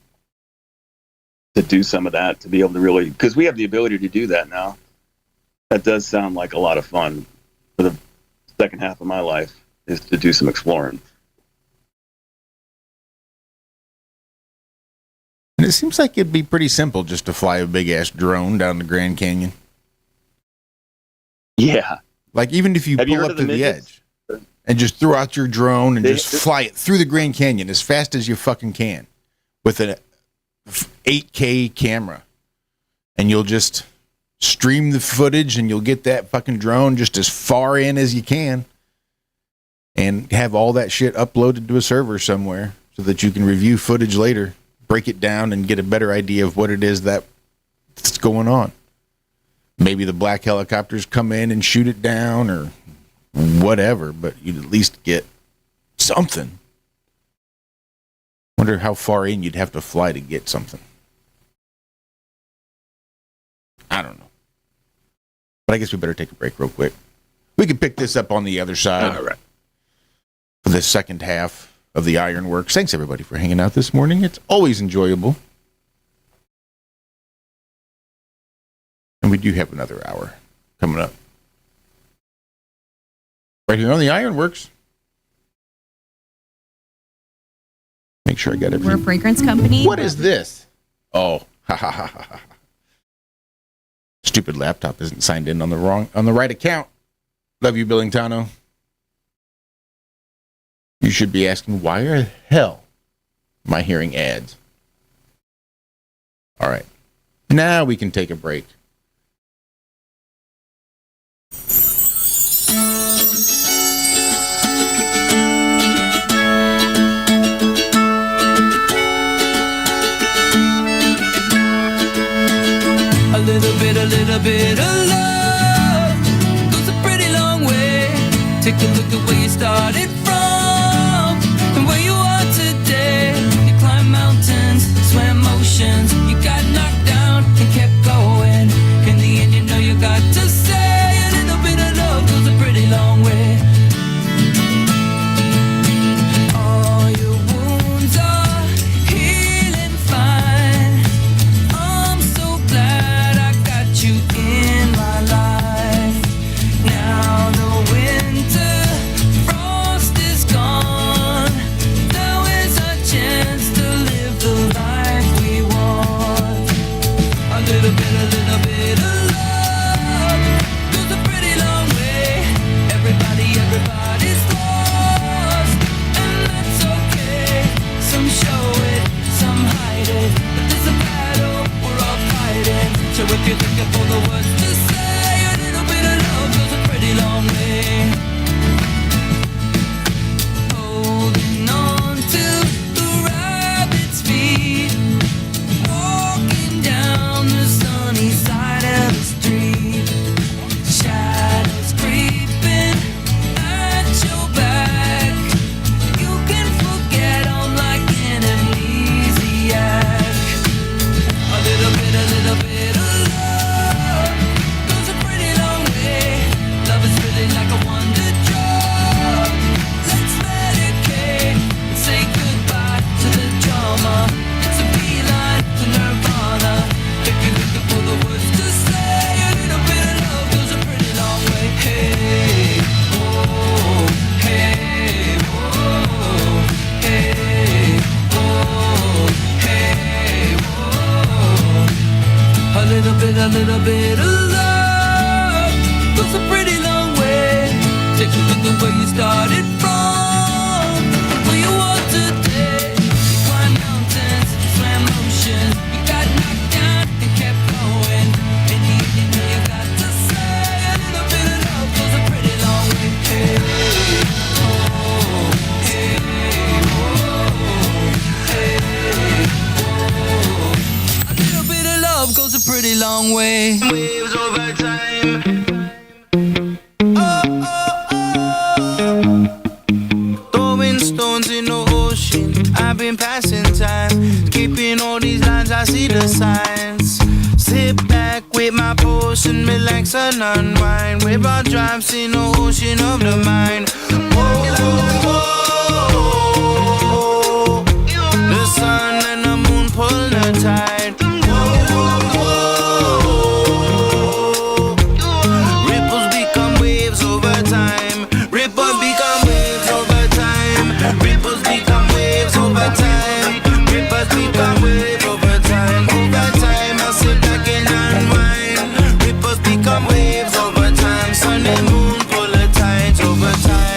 to do some of that, to be able to really, because we have the ability to do that now. That does sound like a lot of fun for the second half of my life, is to do some exploring. And it seems like it'd be pretty simple just to fly a big-ass drone down the Grand Canyon. Yeah. Like, even if you pull up to the edge and just throw out your drone and just fly it through the Grand Canyon as fast as you fucking can with an 8K camera, and you'll just stream the footage and you'll get that fucking drone just as far in as you can and have all that shit uploaded to a server somewhere so that you can review footage later, break it down, and get a better idea of what it is that's going on. Maybe the black helicopters come in and shoot it down or whatever, but you'd at least get something. Wonder how far in you'd have to fly to get something. I don't know. But I guess we better take a break real quick. We can pick this up on the other side. All right. For the second half of the IRONWORX. Thanks, everybody, for hanging out this morning. It's always enjoyable. And we do have another hour coming up. Right here on the Ironworks. Make sure I got everything. We're a fragrance company. What is this? Oh, ha ha ha ha ha. Stupid laptop isn't signed in on the right account. Love you, Billingtano. You should be asking, why the hell am I hearing ads? All right. Now we can take a break. A little bit of love goes a pretty long way. Take a look at where you started from and where you are today. You climbed mountains, swam oceans, you got knocked down and kept going. In the end, you know you got to say a little bit of love goes a pretty long way. All your wounds are healing fine. I'm so glad I got you in my life. Now the winter frost is gone. Now is our chance to live the life we want. A little bit of love goes a pretty long way. Everybody's lost, and that's okay. Some show it, some hide it, but there's a battle we're all fighting. So if you're looking for the words to say, a little bit of love goes a pretty long way. Holding on to the rabbit's feet, walking down the sunny side of the street. Shadows creeping at your back. You can forget I'm like an amnesiac. A little bit of love goes a pretty long way. Love is really like a wonder drug. Let's medicate and say goodbye to the drama. It's a beeline to nirvana. If you're looking for the words to say, a little bit of love goes a pretty long way. Hey, oh, hey, oh, hey, oh, hey, oh. A little bit of love goes a pretty long way. Take a look at where you started from, where you are today. You climbed mountains, swam oceans, you got knocked down and kept going. In the end, you know you got to say a little bit of love goes a pretty long way. Hey, oh, hey, oh, hey, oh. A little bit of love goes a pretty long way. Waves over time. Throwing stones in the ocean. I've been passing time, keeping all these lines. I see the signs. Sit back with my potion, relax and unwind. With our drives in the ocean of the mind. Whoa, whoa, whoa. The sun and the moon pull the tide. Whoa, whoa, whoa. Ripples become waves over time. Ripples become waves over time. Ripples become waves over time. Ripples become waves over time. Over time, I sit back and unwind. Ripples become waves over time. Sun and moon pull the tides over time.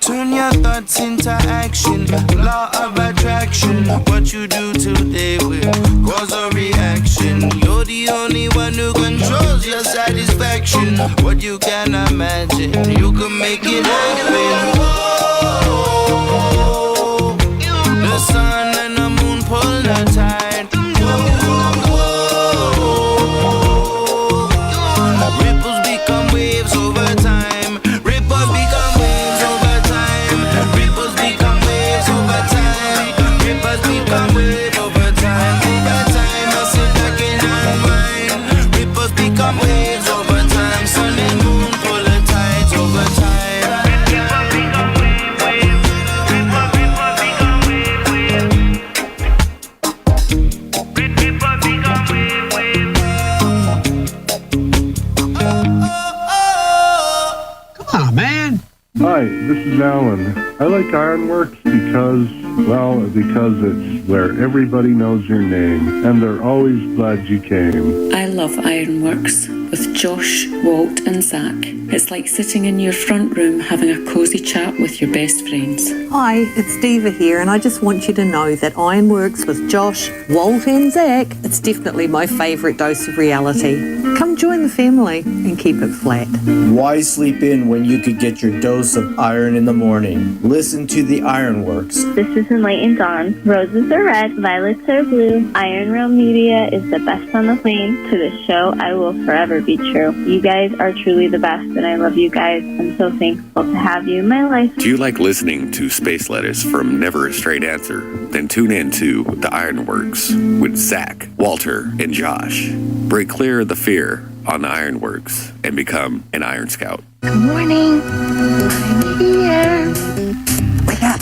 Turn your thoughts into action. Law of attraction. What you do today will cause a reaction. You're the only one who controls your satisfaction. What you can imagine, you can make it happen. Whoa. The sun and the moon pull the tide. Whoa. Ripples become waves over time. Ripples become waves over time. Ripples become waves over time. Ripples become waves over time. Over time, I sit back and unwind. Ripples become waves over time. Sun and moon pull the tides over time. on, man. Hi, this is Alan. I like IRONWORX because it's where everybody knows your name, and they're always glad you came. I love Ironworks with Josh, Walt, and Zack. It's like sitting in your front room having a cozy chat with your best friends. Hi, it's Diva here, and I just want you to know that IRONWORX with Josh, Walt, and Zack, it's definitely my favourite dose of reality. Come join the family and keep it flat. Why sleep in when you could get your dose of iron in the morning? Listen to the IRONWORX. This is Enlightened Dawn. Roses are red, violets are blue. Iron Realm Media is the best on the plane. To the show, I will forever be true. You guys are truly the best, and I love you guys. I'm so thankful to have you in my life. Do you like listening to space letters from Never a Straight Answer? Then tune in to The IRONWORX with Zack, Walter, and Josh. Break clear of the fear on The IRONWORX and become an Iron Scout. Good morning. I'm here. Wake up.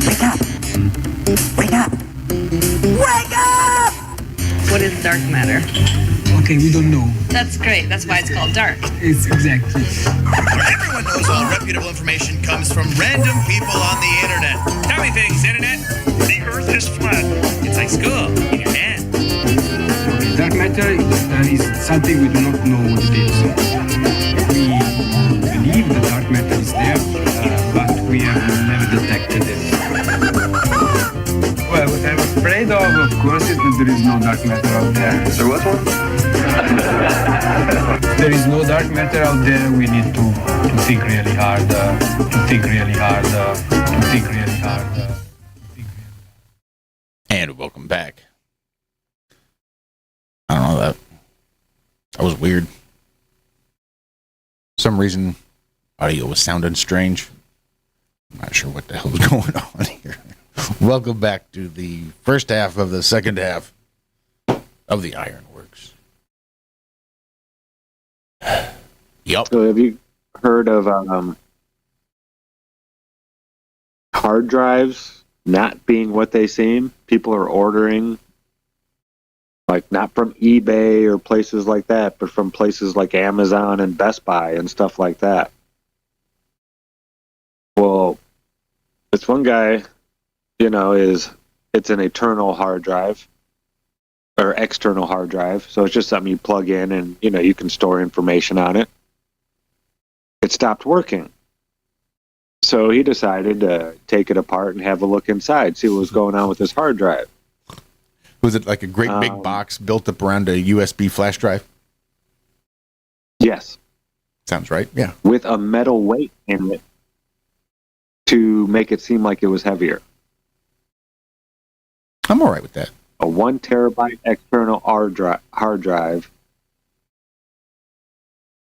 Wake up. Wake up. Wake up! What is dark matter? Okay, we don't know. That's great. That's why it's called dark. It's exactly. Everyone knows all reputable information comes from random people on the internet. Tell me things, internet. The earth is flat. It's like school in your hand. Dark matter is something we do not know what it is. We believe the dark matter is there, but we have never detected it. Well, what I'm afraid of course, is that there is no dark matter out there. There was one? There is no dark matter out there. We need to think really hard, And welcome back. I don't know, that was weird. For some reason, audio was sounding strange. I'm not sure what the hell is going on here. Welcome back to the first half of the second half of the IRONWORX. Yup. So have you heard of hard drives not being what they seem? People are ordering, like, not from eBay or places like that, but from places like Amazon and Best Buy and stuff like that. Well, this one guy, it's an internal hard drive or external hard drive. So it's just something you plug in and, you can store information on it. It stopped working. So he decided to take it apart and have a look inside, see what was going on with this hard drive. Was it like a great big box built up around a USB flash drive? Yes. Sounds right, yeah. With a metal weight in it to make it seem like it was heavier. I'm all right with that. A 1 terabyte external hard drive.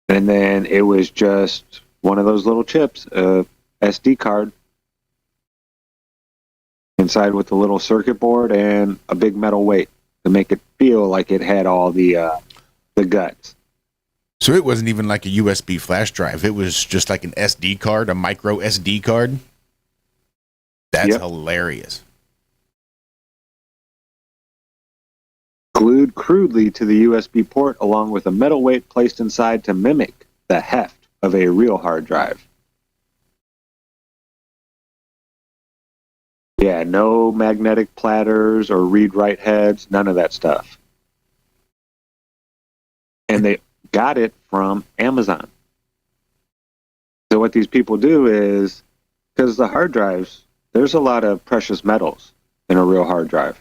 And then it was just one of those little chips, a SD card, inside with a little circuit board and a big metal weight to make it feel like it had all the guts. So it wasn't even like a USB flash drive. It was just like an SD card, a micro SD card. That's hilarious. Glued crudely to the USB port along with a metal weight placed inside to mimic the heft of a real hard drive. Yeah, no magnetic platters or read-write heads, none of that stuff. And they got it from Amazon. So what these people do is, because the hard drives, there's a lot of precious metals in a real hard drive.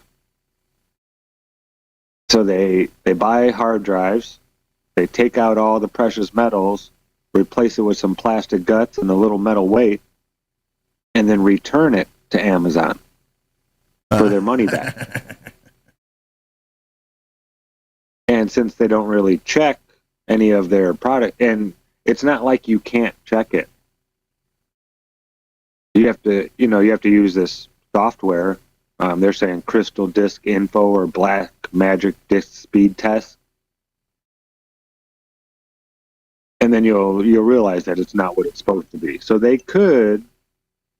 So they buy hard drives, they take out all the precious metals, replace it with some plastic guts and a little metal weight, and then return it to Amazon for their money back. And since they don't really check any of their product, and it's not like you can't check it. You have to use this software. They're saying Crystal Disk Info or Black Magic Disk Speed Test. And then you'll realize that it's not what it's supposed to be. So they could,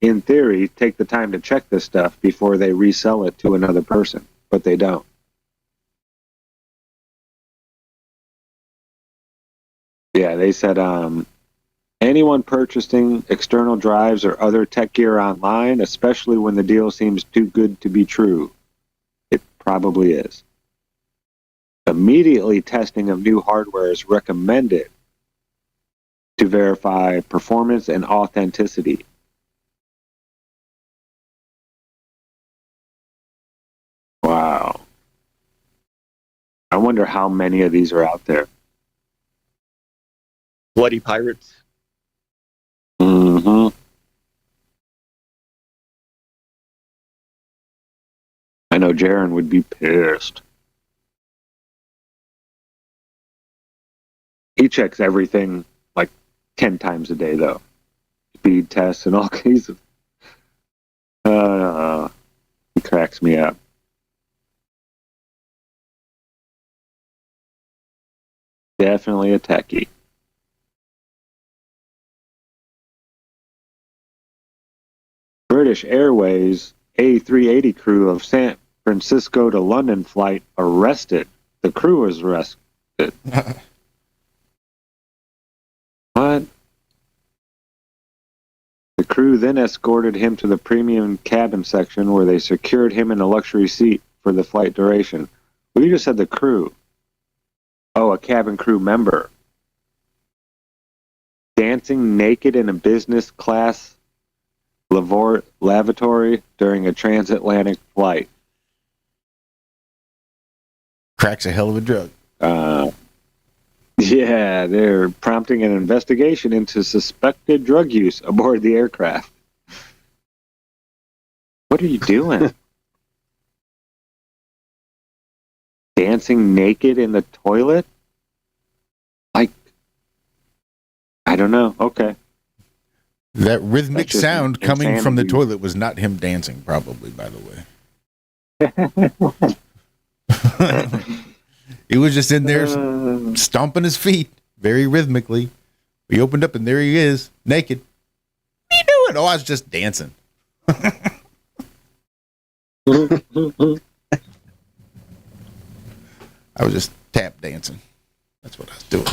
in theory, take the time to check this stuff before they resell it to another person, but they don't. Yeah, they said, and anyone purchasing external drives or other tech gear online, especially when the deal seems too good to be true. It probably is. Immediately testing of new hardware is recommended to verify performance and authenticity. Wow. I wonder how many of these are out there. Bloody pirates. Mm-hmm. I know Jaron would be pissed. He checks everything like 10 times a day, though. Speed tests and all kinds of... He cracks me up. Definitely a techie. British Airways A380 crew of San Francisco to London flight arrested. The crew was arrested. What? The crew then escorted him to the premium cabin section where they secured him in a luxury seat for the flight duration. Well, you just said the crew. Oh, a cabin crew member. Dancing naked in a business class lavatory during a transatlantic flight. Crack's a hell of a drug. Yeah, they're prompting an investigation into suspected drug use aboard the aircraft. What are you doing? Dancing naked in the toilet? Like, I don't know. Okay. That rhythmic That's just sound coming from the insanity. toilet was not him dancing, probably, by the way. He was just in there stomping his feet very rhythmically. He opened up and there he is, naked. What are you doing? Oh, I was just dancing. I was just tap dancing. That's what I was doing.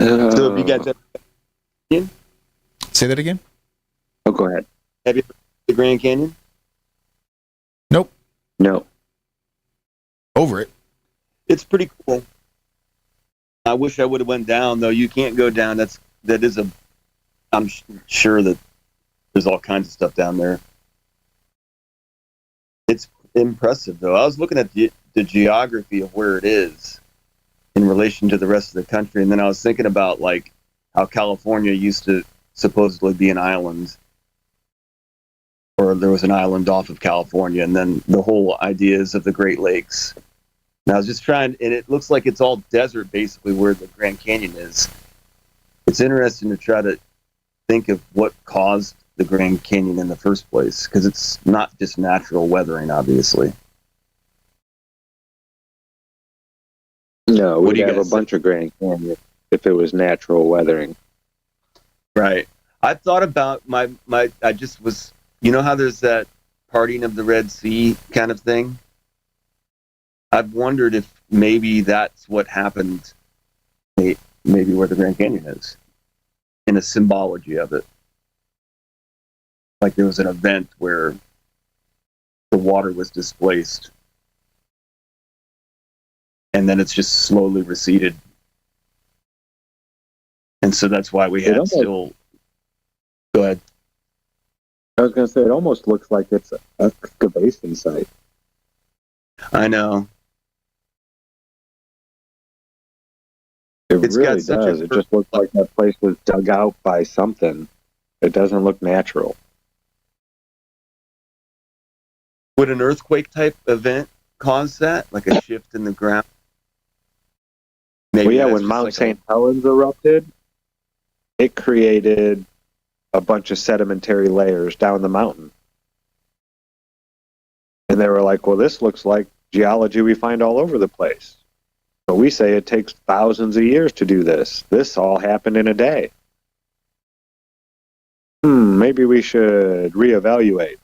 So have you guys ever Say that again? Oh, go ahead. have you ever been to the Grand Canyon? Nope. No. Over it. It's pretty cool. I wish I would have went down, though. You can't go down. I'm sure that there's all kinds of stuff down there. It's impressive, though. I was looking at the geography of where it is in relation to the rest of the country, and then I was thinking about like how California used to supposedly be an island, or there was an island off of California, and then the whole ideas of the Great Lakes. And I was just trying, and it looks like it's all desert basically where the Grand Canyon is. It's interesting to try to think of what caused the Grand Canyon in the first place, because it's not just natural weathering, obviously. No, What do we'd you have a guys bunch of Grand Canyon if it was natural weathering. Right. I thought about I just was, you know how there's that parting of the Red Sea kind of thing? I've wondered if maybe that's what happened, maybe where the Grand Canyon is, in a symbology of it. Like there was an event where the water was displaced, and then it's just slowly receded. And so that's why we had still... Go ahead. I was going to say, it almost looks like it's an excavation site. I know. It's really does. It just looks like that place was dug out by something. It doesn't look natural. Would an earthquake type event cause that? Like a shift in the ground? Well, yeah, that's when just Mount like St. Helens erupted, it created a bunch of sedimentary layers down the mountain. And they were like, well, this looks like geology we find all over the place. But we say it takes thousands of years to do this. This all happened in a day. Maybe we should reevaluate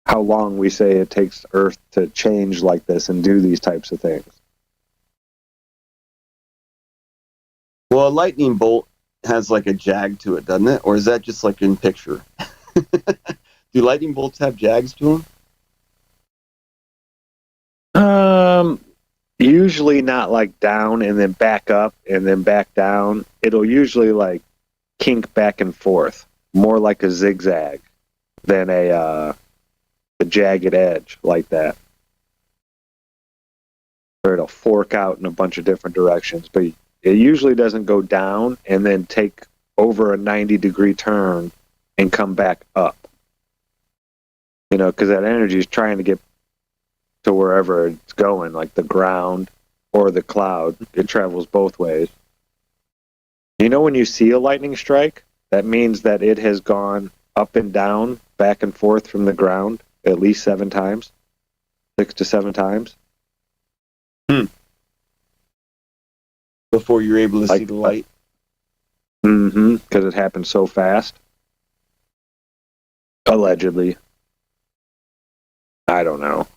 how long we say it takes Earth to change like this and do these types of things. Well, a lightning bolt has like a jag to it, doesn't it? Or is that just like in picture? Do lightning bolts have jags to them? Usually not like down and then back up and then back down. It'll usually like kink back and forth, more like a zigzag than a jagged edge like that. Or it'll fork out in a bunch of different directions, but it usually doesn't go down and then take over a 90-degree turn and come back up. You know, because that energy is trying to get to wherever it's going, like the ground or the cloud. It travels both ways. You know, when you see a lightning strike, that means that it has gone up and down, back and forth from the ground at least 7 times, 6 to 7 times. Before you're able to see the light? Mm-hmm, because it happened so fast. Allegedly. I don't know.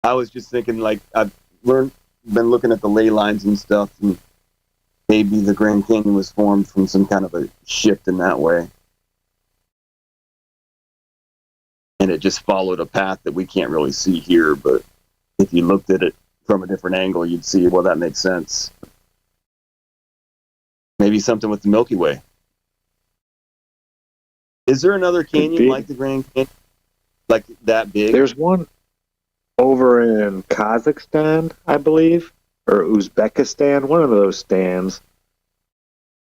I was just thinking, like, I've been looking at the ley lines and stuff, and maybe the Grand Canyon was formed from some kind of a shift in that way. And it just followed a path that we can't really see here, but if you looked at it from a different angle, you'd see, well, that makes sense. Maybe something with the Milky Way. Is there another canyon like the Grand Canyon? Like that big? There's one over in Kazakhstan, I believe, or Uzbekistan, one of those stands.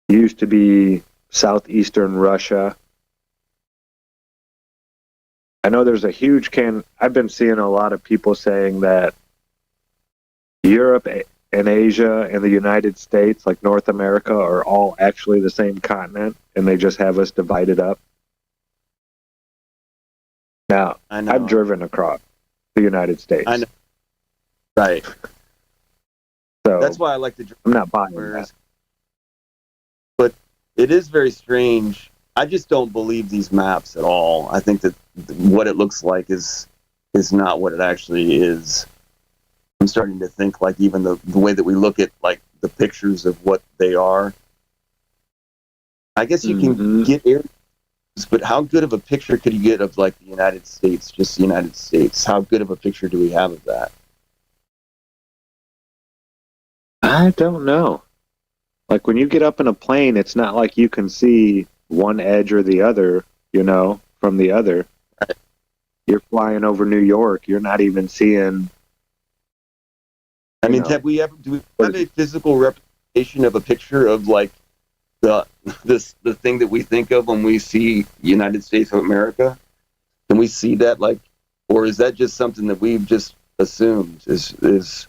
Used to be southeastern Russia. I know there's a huge I've been seeing a lot of people saying that Europe and Asia and the United States, like North America, are all actually the same continent, and they just have us divided up. Now, I've driven across the United States. I know. Right. So that's why I like to drive. I'm not buying that. But it is very strange. I just don't believe these maps at all. I think that what it looks like is not what it actually is. I'm starting to think like even the way that we look at like the pictures of what they are. I guess you can get areas, but how good of a picture could you get of like the United States, just the United States? How good of a picture do we have of that? I don't know. Like when you get up in a plane, it's not like you can see one edge or the other, you know, from the other. Right. You're flying over New York. You're not even seeing. I mean, do we have a physical representation of a picture of like the thing that we think of when we see United States of America? Can we see that, like, or is that just something that we've just assumed is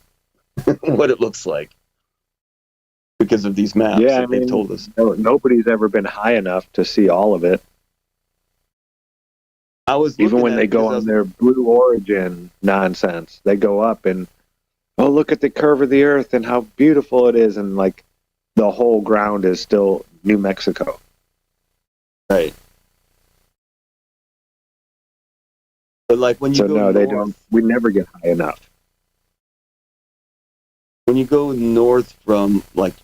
what it looks like because of these maps that they've told us? Nobody's ever been high enough to see all of it. Even when they go on their Blue Origin nonsense, they go up and, oh, look at the curve of the earth and how beautiful it is, and like the whole ground is still New Mexico. Right. But like when you go north, they don't. We never get high enough. When you go north from like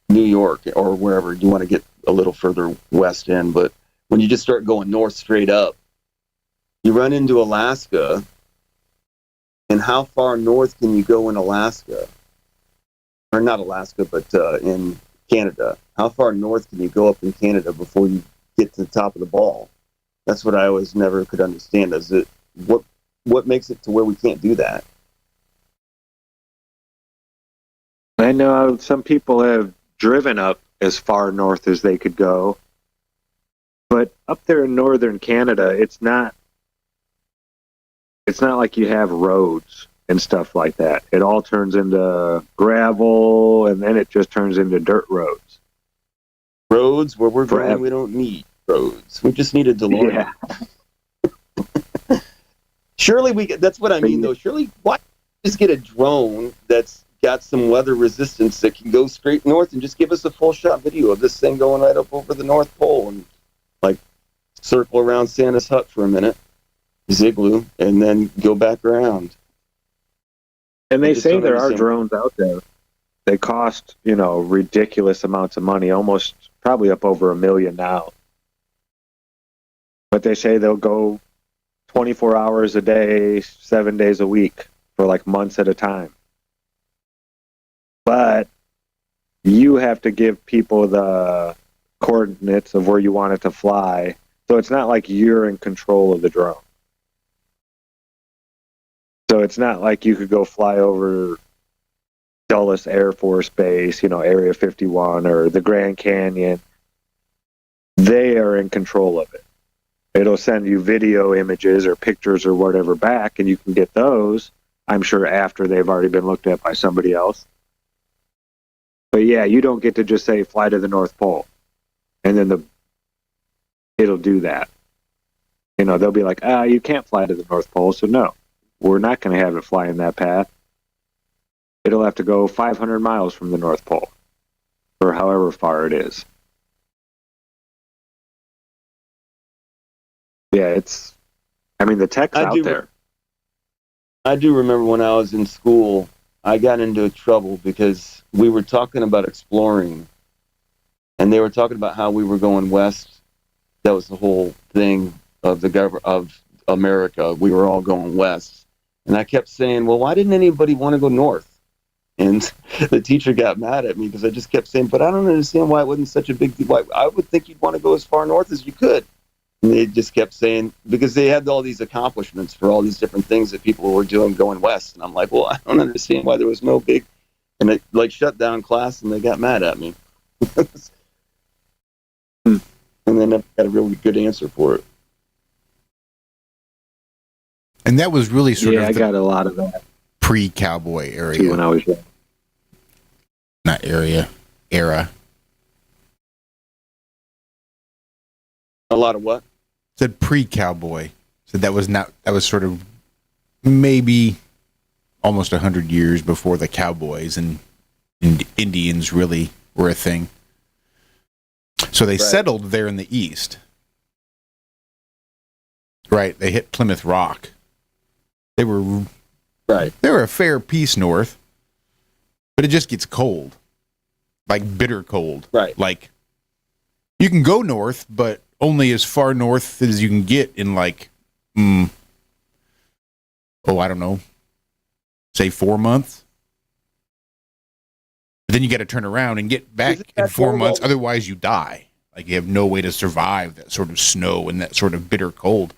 New York or wherever, you want to get a little further west in, but when you just start going north straight up, you run into Alaska. And how far north can you go in Alaska? Or not Alaska, but in Canada. How far north can you go up in Canada before you get to the top of the ball? That's what I always never could understand. Is it what makes it to where we can't do that? I know some people have driven up as far north as they could go, but up there in northern Canada, it's not like you have roads and stuff like that. It all turns into gravel, and then it just turns into dirt roads. Roads where we're going, we don't need roads. We just need a DeLorean. Yeah. Surely that's what I mean, though. Surely, why just get a drone that's got some weather resistance that can go straight north and just give us a full shot video of this thing going right up over the North Pole and like circle around Santa's hut for a minute, Zigloo, and then go back around. And they I just say don't there are understand. drones out there. They cost, ridiculous amounts of money, almost probably up over $1 million now. But they say they'll go 24 hours a day, 7 days a week for like months at a time. But you have to give people the coordinates of where you want it to fly. So it's not like you're in control of the drone. So it's not like you could go fly over Dulles Air Force Base, Area 51 or the Grand Canyon. They are in control of it. It'll send you video images or pictures or whatever back, and you can get those, I'm sure, after they've already been looked at by somebody else. But yeah, you don't get to just say fly to the North Pole, and then it'll do that. They'll be like, you can't fly to the North Pole, so no, we're not going to have it fly in that path. It'll have to go 500 miles from the North Pole, or however far it is. Yeah, the tech's out there. I do remember when I was in school, I got into trouble because we were talking about exploring, and they were talking about how we were going west. That was the whole thing of of America. We were all going west. And I kept saying, well, why didn't anybody want to go north? And the teacher got mad at me because I just kept saying, but I don't understand why it wasn't such a big deal. Why I would think you'd want to go as far north as you could. And they just kept saying, because they had all these accomplishments for all these different things that people were doing going west. And I'm like, well, I don't understand why there was no big, and it shut down class and they got mad at me. And then I got a really good answer for it. And that was really sort of I got a lot of that pre-cowboy area. too when I was young. Not era. A lot of what? Said pre-cowboy. So that was sort of maybe almost 100 years before the cowboys and Indians really were a thing. So they settled there in the east. Right, they hit Plymouth Rock. They were a fair piece north, but it just gets cold. Like bitter cold. Right. Like you can go north, but only as far north as you can get in I don't know, say 4 months. But then you got to turn around and get back in 4 months. Otherwise you die. Like you have no way to survive that sort of snow and that sort of bitter cold.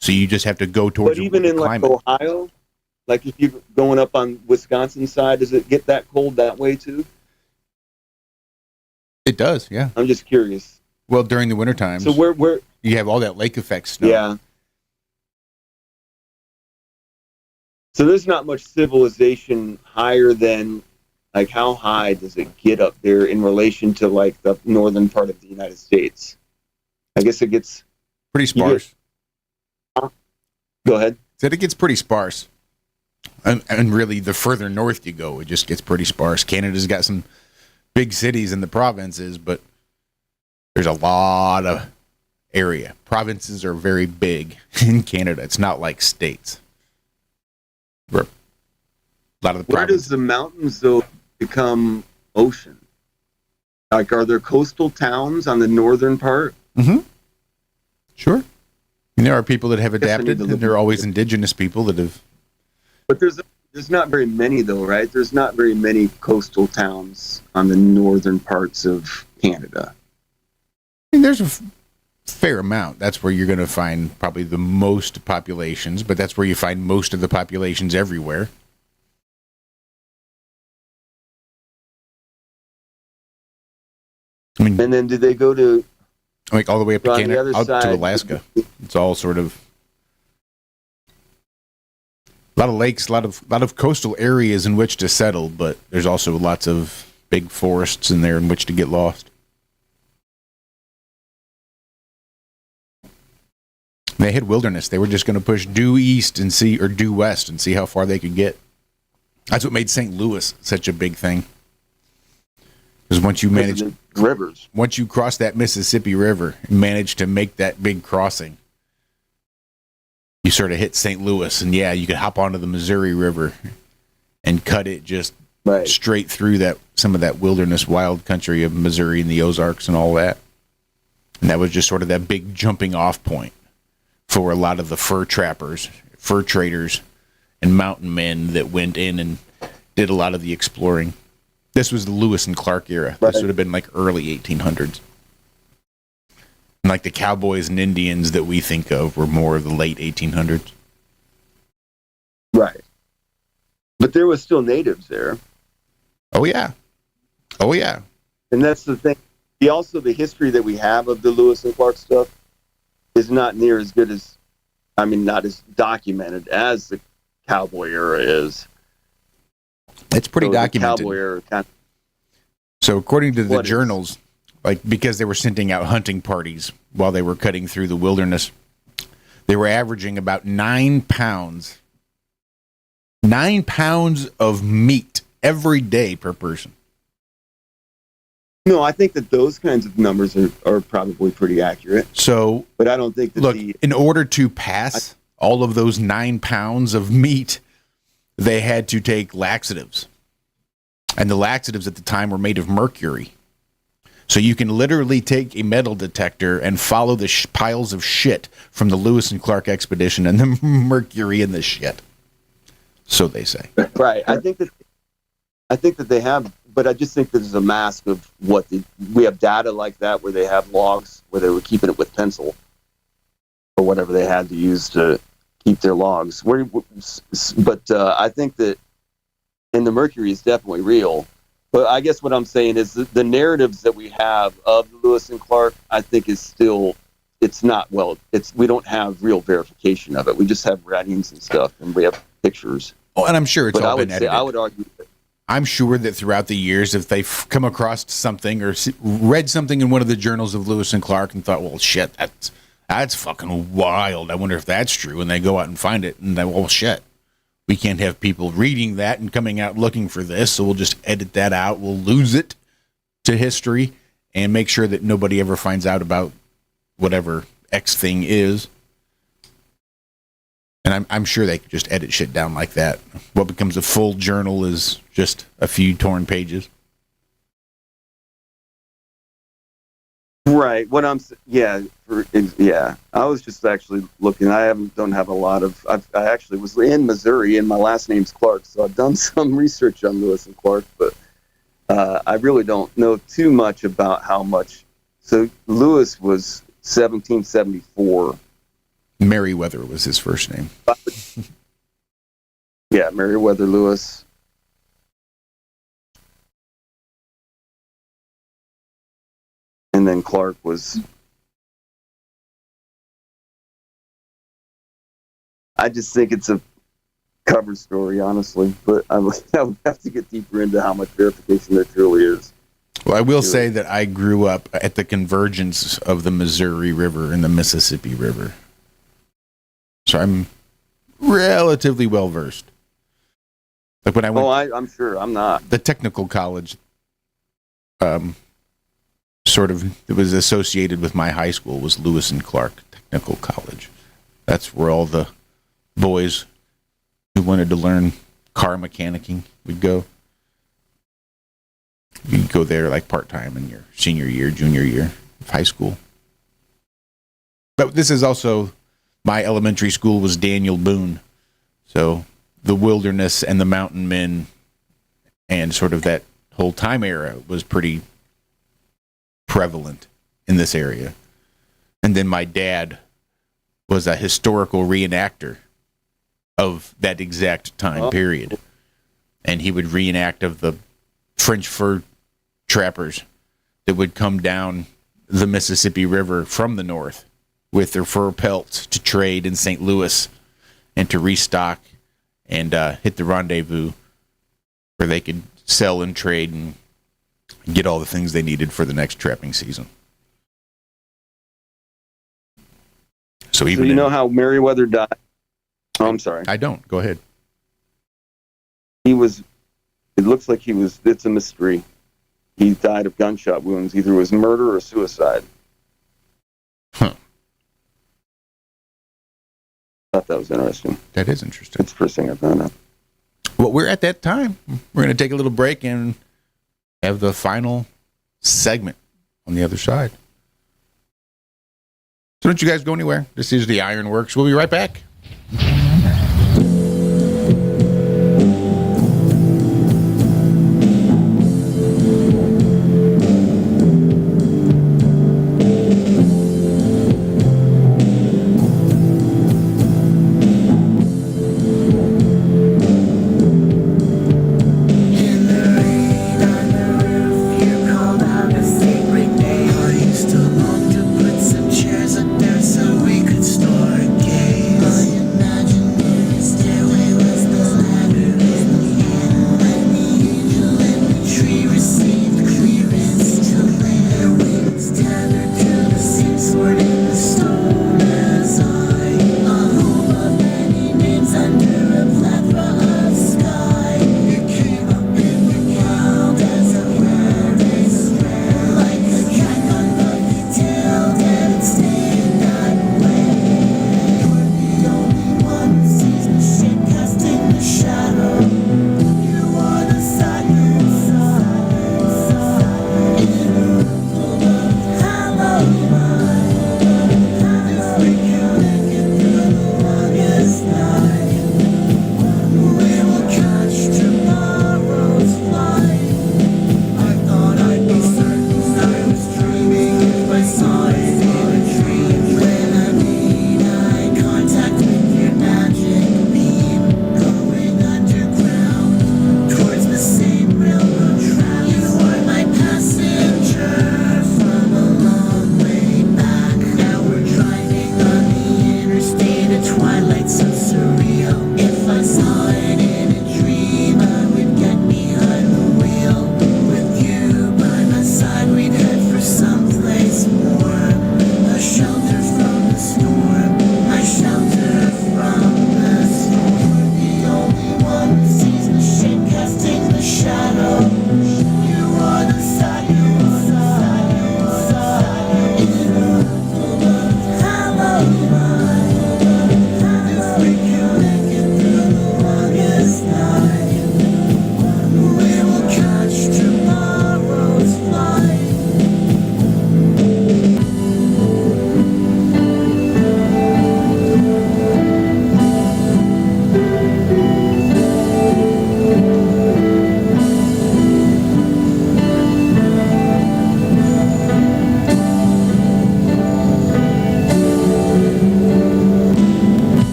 So you just have to go towards But even in climate. Ohio, like if you're going up on Wisconsin side, does it get that cold that way too? It does, yeah. I'm just curious. Well, during the winter times. So where you have all that lake effect snow. Yeah. So there's not much civilization higher than, like, how high does it get up there in relation to like the northern part of the United States? I guess it gets pretty sparse. Go ahead. Said it gets pretty sparse. And really, the further north you go, it just gets pretty sparse. Canada's got some big cities in the provinces, but there's a lot of area. Provinces are very big in Canada. It's not like states. A lot of the Where does the mountains, though, become ocean? Like, are there coastal towns on the northern part? Mm-hmm. Sure. And there are people that have adapted, and there are always indigenous people that have. But there's not very many, though, right? There's not very many coastal towns on the northern parts of Canada. I mean, there's a fair amount. That's where you're going to find probably the most populations, but that's where you find most of the populations everywhere. I mean, and then do they go to like all the way up to Canada, out side, to Alaska? It's all sort of a lot of lakes, a lot of coastal areas in which to settle, but there's also lots of big forests in there in which to get lost. They had wilderness. They were just going to push due east and see, or due west and see how far they could get. That's what made St. Louis such a big thing. Because once you manage rivers, once you cross that Mississippi River and manage to make that big crossing, you sort of hit St. Louis, and yeah, you could hop onto the Missouri River and cut it just straight through some of that wilderness wild country of Missouri and the Ozarks and all that. And that was just sort of that big jumping off point for a lot of the fur trappers, fur traders, and mountain men that went in and did a lot of the exploring. This was the Lewis and Clark era. This would have been like early 1800s. And like the cowboys and Indians that we think of were more of the late 1800s. Right. But there was still natives there. Oh, yeah. Oh, yeah. And that's the thing. The history that we have of the Lewis and Clark stuff is not near as good as, not as documented as the cowboy era is. It's pretty documented. Cowboy era So according to the journals, because they were sending out hunting parties while they were cutting through the wilderness, they were averaging about 9 pounds. 9 pounds of meat every day per person. No, I think that those kinds of numbers are probably pretty accurate. So, but I don't think that in order to pass all of those 9 pounds of meat, they had to take laxatives. And the laxatives at the time were made of mercury. So you can literally take a metal detector and follow the piles of shit from the Lewis and Clark expedition and the mercury in the shit. So they say. Right. I think that they have, but I just think this is a mask of we have data like that where they have logs where they were keeping it with pencil or whatever they had to use to keep their logs. But I think that, and the mercury is definitely real. But I guess what I'm saying is the narratives that we have of Lewis and Clark, I think is still, we don't have real verification of it. We just have writings and stuff, and we have pictures. Oh, and I'm sure it's all been edited. I would argue that. I'm sure that throughout the years, if they've come across something or read something in one of the journals of Lewis and Clark and thought, well, shit, that's fucking wild. I wonder if that's true. And they go out and find it, and well, shit. We can't have people reading that and coming out looking for this, so we'll just edit that out. We'll lose it to history and make sure that nobody ever finds out about whatever X thing is. And I'm sure they could just edit shit down like that. What becomes a full journal is just a few torn pages. Right. I was just actually looking. Don't have a lot of. I actually was in Missouri, and my last name's Clark, so I've done some research on Lewis and Clark, but I really don't know too much about how much. So Lewis was 1774. Meriwether was his first name. Yeah, Meriwether Lewis. And then Clark was. I just think it's a cover story, honestly, but I would have to get deeper into how much verification there truly is. Well, I will say that I grew up at the convergence of the Missouri River and the Mississippi River. So I'm relatively well versed. Like when I went, I'm sure I'm not. The technical college, sort of, it was associated with my high school was Lewis and Clark Technical College. That's where all the boys who wanted to learn car mechanicking would go. You'd go there like part-time in your senior year, junior year of high school. But this is also, my elementary school was Daniel Boone. So the wilderness and the mountain men and sort of that whole time era was pretty prevalent in this area. And then my dad was a historical reenactor of that exact time period. And he would reenact of the French fur trappers that would come down the Mississippi River from the north with their fur pelts to trade in St. Louis and to restock and hit the rendezvous where they could sell and trade and get all the things they needed for the next trapping season. So even you know how Meriwether died? Oh, I'm sorry. I don't. Go ahead. It looks like it's a mystery. He died of gunshot wounds. Either it was murder or suicide. Huh. I thought that was interesting. That is interesting. It's the first thing I found out. What But we're at that time. We're going to take a little break and have the final segment on the other side. So don't you guys go anywhere. This is the IRONWORX. We'll be right back. Chairs up there so we could store games. I imagine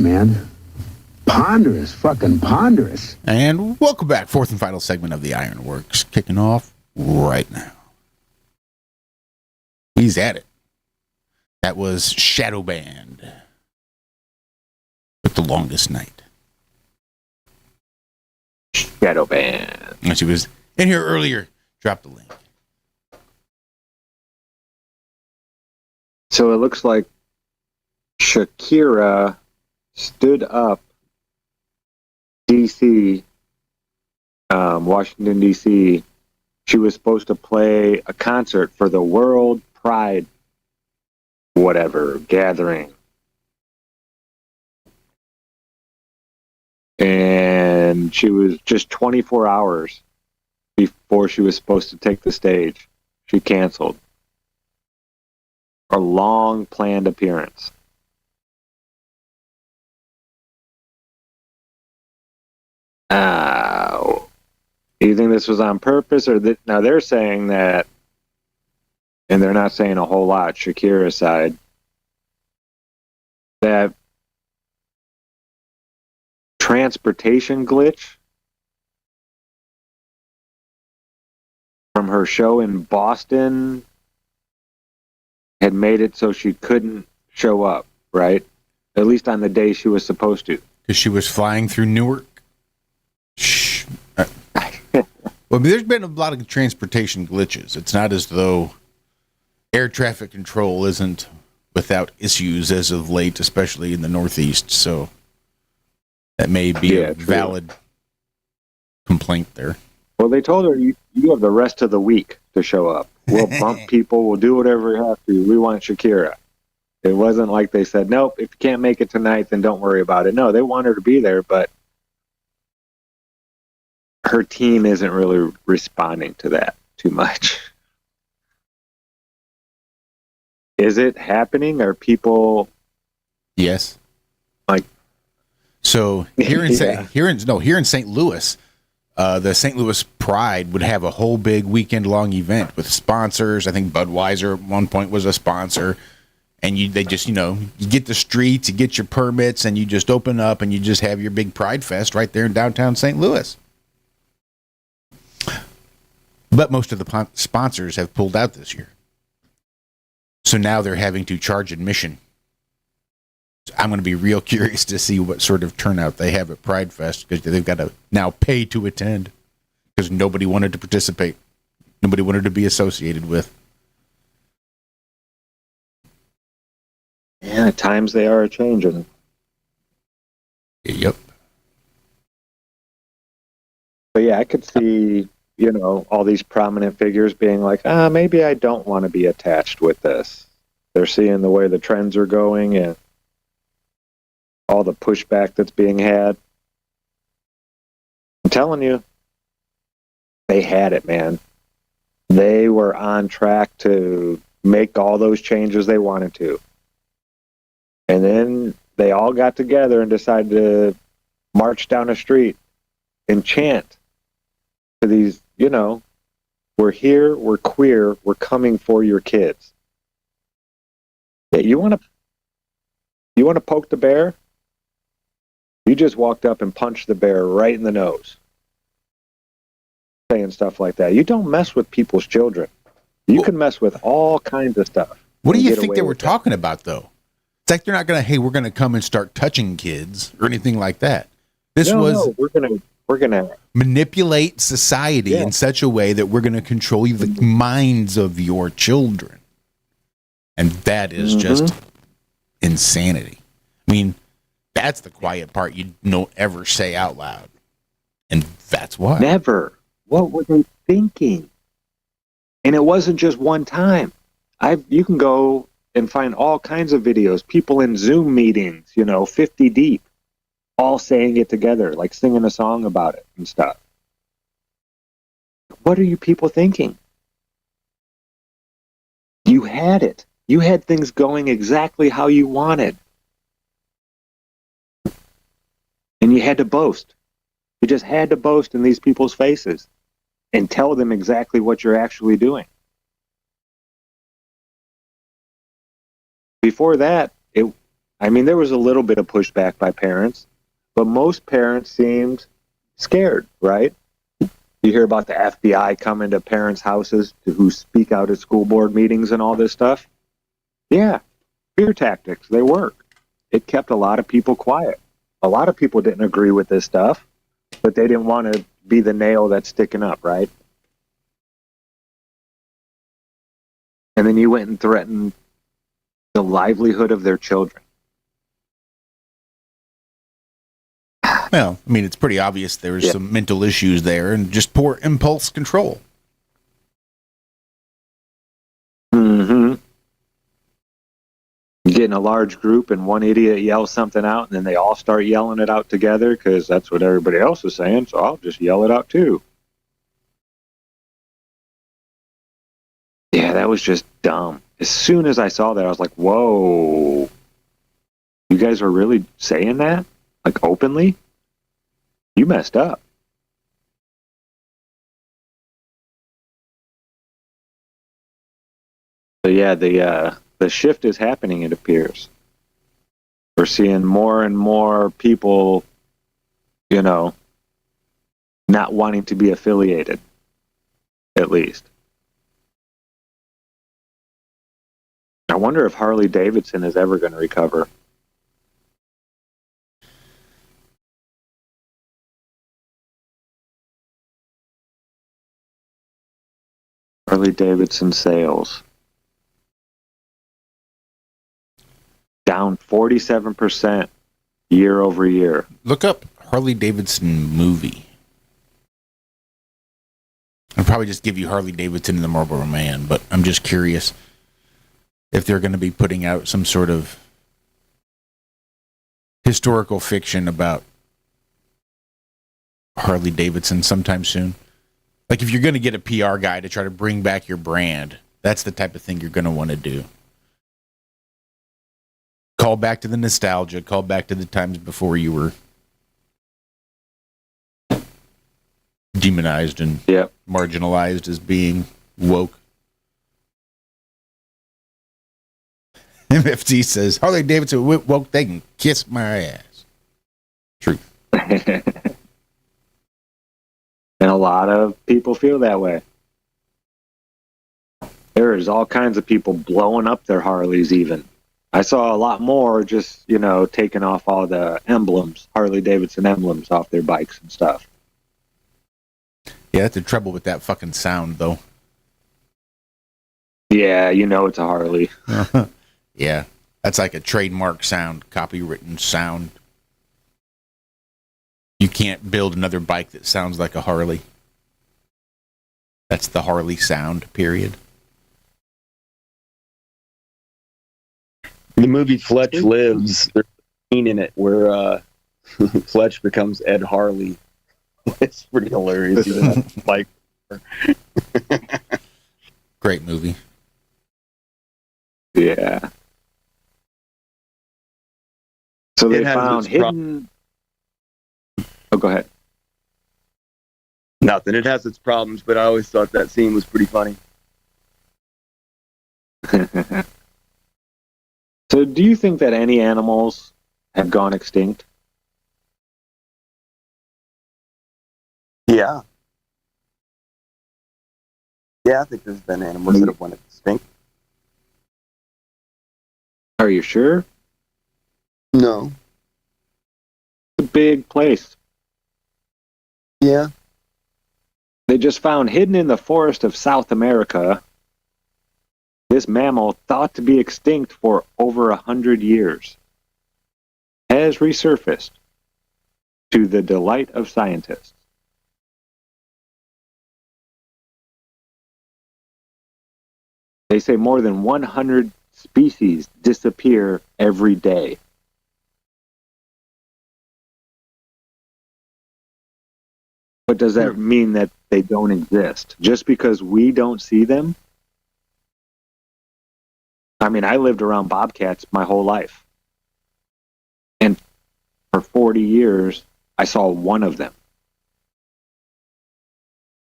man. Ponderous, fucking ponderous. And welcome back. Fourth and final segment of the Ironworks, kicking off right now. He's at it. That was Shadow Band with The Longest Night. Shadow Band. And she was in here earlier. Drop the link. So it looks like Shakira stood up DC, Washington, D.C. She was supposed to play a concert for the World Pride, whatever, gathering. And she was just 24 hours before she was supposed to take the stage. She canceled a long planned appearance. Do you think this was on purpose, or that? Now they're saying that, and they're not saying a whole lot, Shakira's side, that transportation glitch from her show in Boston had made it so she couldn't show up, right? At least on the day she was supposed to. Because she was flying through Newark? Well, there's been a lot of transportation glitches. It's not as though air traffic control isn't without issues as of late, especially in the Northeast. So that may be a valid complaint there. Well, they told her, you have the rest of the week to show up. We'll bump people. We'll do whatever we have to. We want Shakira. It wasn't like they said, nope, if you can't make it tonight, then don't worry about it. No, they want her to be there, but her team isn't really responding to that too much. Is it happening? Are people... Yes. Like... So here in here in St. Louis, the St. Louis Pride would have a whole big weekend-long event with sponsors. I think Budweiser at one point was a sponsor. And they just, you get the streets, you get your permits, and you just open up and you just have your big Pride Fest right there in downtown St. Louis. But most of the sponsors have pulled out this year. So now they're having to charge admission. So I'm going to be real curious to see what sort of turnout they have at Pride Fest, because they've got to now pay to attend because nobody wanted to participate. Nobody wanted to be associated with. Yeah, at times they are changing. Yep. But yeah, I could see, all these prominent figures being like, maybe I don't want to be attached with this. They're seeing the way the trends are going and all the pushback that's being had. I'm telling you, they had it, man. They were on track to make all those changes they wanted to. And then they all got together and decided to march down a street and chant to these, we're here, we're queer, we're coming for your kids. Yeah, you want to poke the bear? You just walked up and punched the bear right in the nose. Saying stuff like that. You don't mess with people's children. You can mess with all kinds of stuff. What do you think they were talking about, though? It's like they're not going to, we're going to come and start touching kids or anything like that. No, we're going to manipulate society in such a way that we're going to control the minds of your children. And that is just insanity. I mean, that's the quiet part you don't ever say out loud. And that's why. Never. What were they thinking? And it wasn't just one time. You can go and find all kinds of videos, people in Zoom meetings, 50 deep, all saying it together, like singing a song about it and stuff. What are you people thinking? You had it. You had things going exactly how you wanted. And you had to boast. You just had to boast in these people's faces and tell them exactly what you're actually doing. Before that, I mean, there was a little bit of pushback by parents, but most parents seemed scared, right? You hear about the FBI coming to parents' houses who speak out at school board meetings and all this stuff. Yeah, fear tactics, they work. It kept a lot of people quiet. A lot of people didn't agree with this stuff, but they didn't want to be the nail that's sticking up, right? And then you went and threatened the livelihood of their children. Well, I mean, it's pretty obvious there's some mental issues there and just poor impulse control. Mm-hmm. You get in a large group and one idiot yells something out, and then they all start yelling it out together because that's what everybody else is saying, so I'll just yell it out too. Yeah, that was just dumb. As soon as I saw that, I was like, whoa. You guys are really saying that? Like, openly? You messed up. So yeah, the shift is happening, it appears. We're seeing more and more people, you know, not wanting to be affiliated, at least. I wonder if Harley Davidson is ever going to recover. Harley Davidson sales down 47% year over year. Look up Harley Davidson movie. I'll probably just give you Harley Davidson and the Marlboro Man, but I'm just curious if they're going to be putting out some sort of historical fiction about Harley Davidson sometime soon. Like, if you're going to get a PR guy to try to bring back your brand, that's the type of thing you're going to want to do. Call back to the nostalgia. Call back to the times before you were demonized and marginalized as being woke. MFT says, Harley Davidson woke, they can kiss my ass. Truth. And a lot of people feel that way. There is all kinds of people blowing up their Harleys even. I saw a lot more just, you know, taking off all the emblems, Harley Davidson emblems off their bikes and stuff. Yeah, that's the trouble with that fucking sound, though. Yeah, you know it's a Harley. Yeah, that's like a trademark sound, copywritten sound. You can't build another bike that sounds like a Harley. That's the Harley sound, period. The movie Fletch Lives, there's a scene in it where Fletch becomes Ed Harley. It's pretty hilarious. Like, great movie. Yeah. So they found hidden... Oh, go ahead. Nothing. It has its problems, but I always thought that scene was pretty funny. So do you think that any animals have gone extinct? Yeah. Yeah, I think there's been animals that have went extinct. Are you sure? No. It's a big place. Yeah. They just found hidden in the forest of South America this mammal thought to be extinct for over 100 years has resurfaced to the delight of scientists. They say more than 100 species disappear every day. But does that mean that they don't exist? Just because we don't see them? I mean, I lived around bobcats my whole life. And for 40 years, I saw one of them.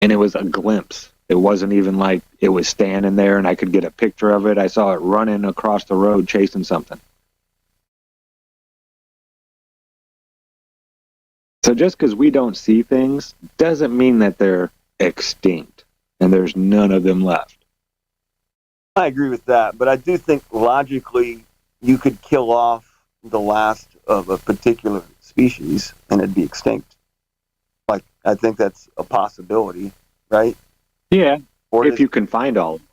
And it was a glimpse. It wasn't even like it was standing there and I could get a picture of it. I saw it running across the road chasing something. So just because we don't see things doesn't mean that they're extinct and there's none of them left. I agree with that, but I do think logically you could kill off the last of a particular species and it'd be extinct. Like, I think that's a possibility, right? Yeah, or if you can find all of them.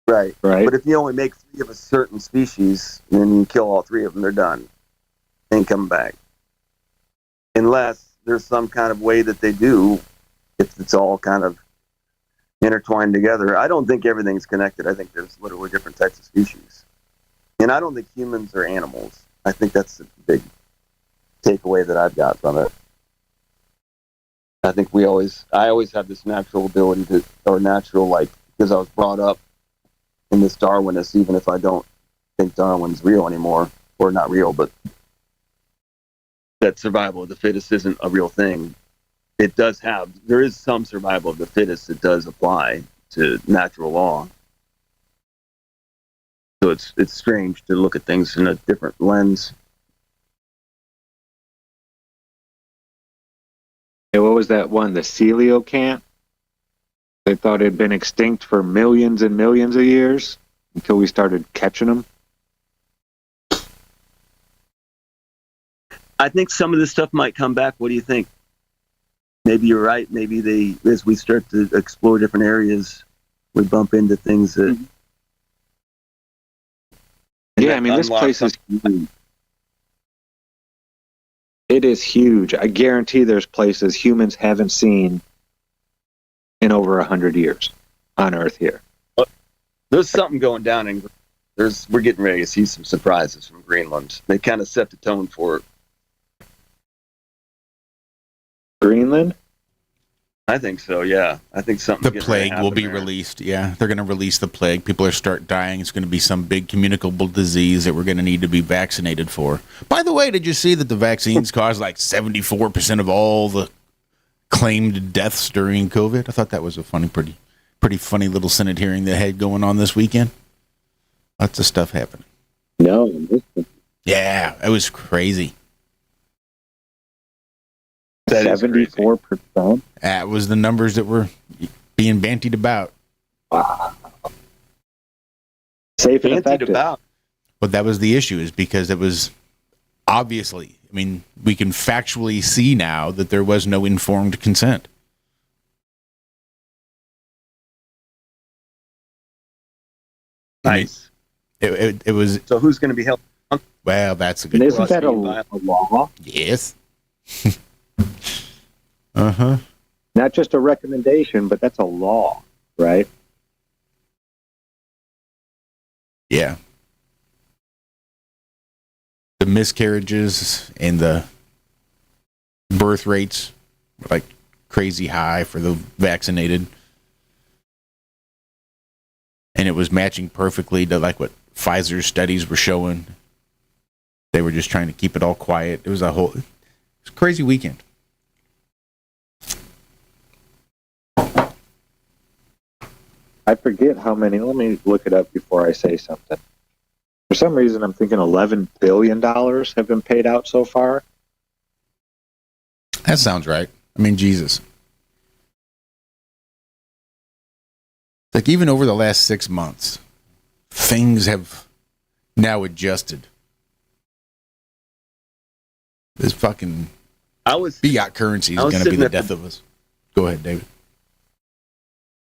Right. Right. But if you only make 3 of a certain species, then you kill all 3 of them, they're done. Ain't coming back. Unless there's some kind of way that they do, if it's all kind of intertwined together. I don't think everything's connected. I think there's literally different types of species. And I don't think humans are animals. I think that's the big takeaway that I've got from it. I think I always have this natural ability to, or natural, like, because I was brought up in this Darwinist, even if I don't think Darwin's real anymore, or not real, but that survival of the fittest isn't a real thing. There is some survival of the fittest that does apply to natural law. So it's strange to look at things in a different lens. Yeah, what was that one? The coelacanth? They thought it had been extinct for millions and millions of years until we started catching them. I think some of this stuff might come back. What do you think? Maybe you're right. Maybe as we start to explore different areas, we bump into things that. Yeah, I mean, this place is huge. It is huge. I guarantee there's places humans haven't seen in over 100 years on Earth here. There's something going down in. We're getting ready to see some surprises from Greenland. They kind of set the tone for it. Greenland? I think so, yeah. I think something. The plague will be released. Yeah, they're going to release the plague. People are start dying. It's going to be some big communicable disease that we're going to need to be vaccinated for. By the way, did you see that the vaccines caused like 74% of all the claimed deaths during COVID? I thought that was a pretty funny little Senate hearing they had going on this weekend. Lots of stuff happening. No. Yeah, it was crazy. 74%? That was the numbers that were being bantied about. Wow. Safe and effective. But that was the issue, is because it was obviously, I mean, we can factually see now that there was no informed consent. Nice. It was. So who's going to be held? Well, that's a good question. Isn't that a law? Yes. Uh-huh. Not just a recommendation, but that's a law, right? Yeah. The miscarriages and the birth rates were like crazy high for the vaccinated. And it was matching perfectly to like what Pfizer's studies were showing. They were just trying to keep it all quiet. It was a crazy weekend. I forget how many. Let me look it up before I say something. For some reason, I'm thinking $11 billion have been paid out so far. That sounds right. I mean, Jesus. Like, even over the last 6 months, things have now adjusted. This fucking fiat currency is going to be the death of us. Go ahead, David.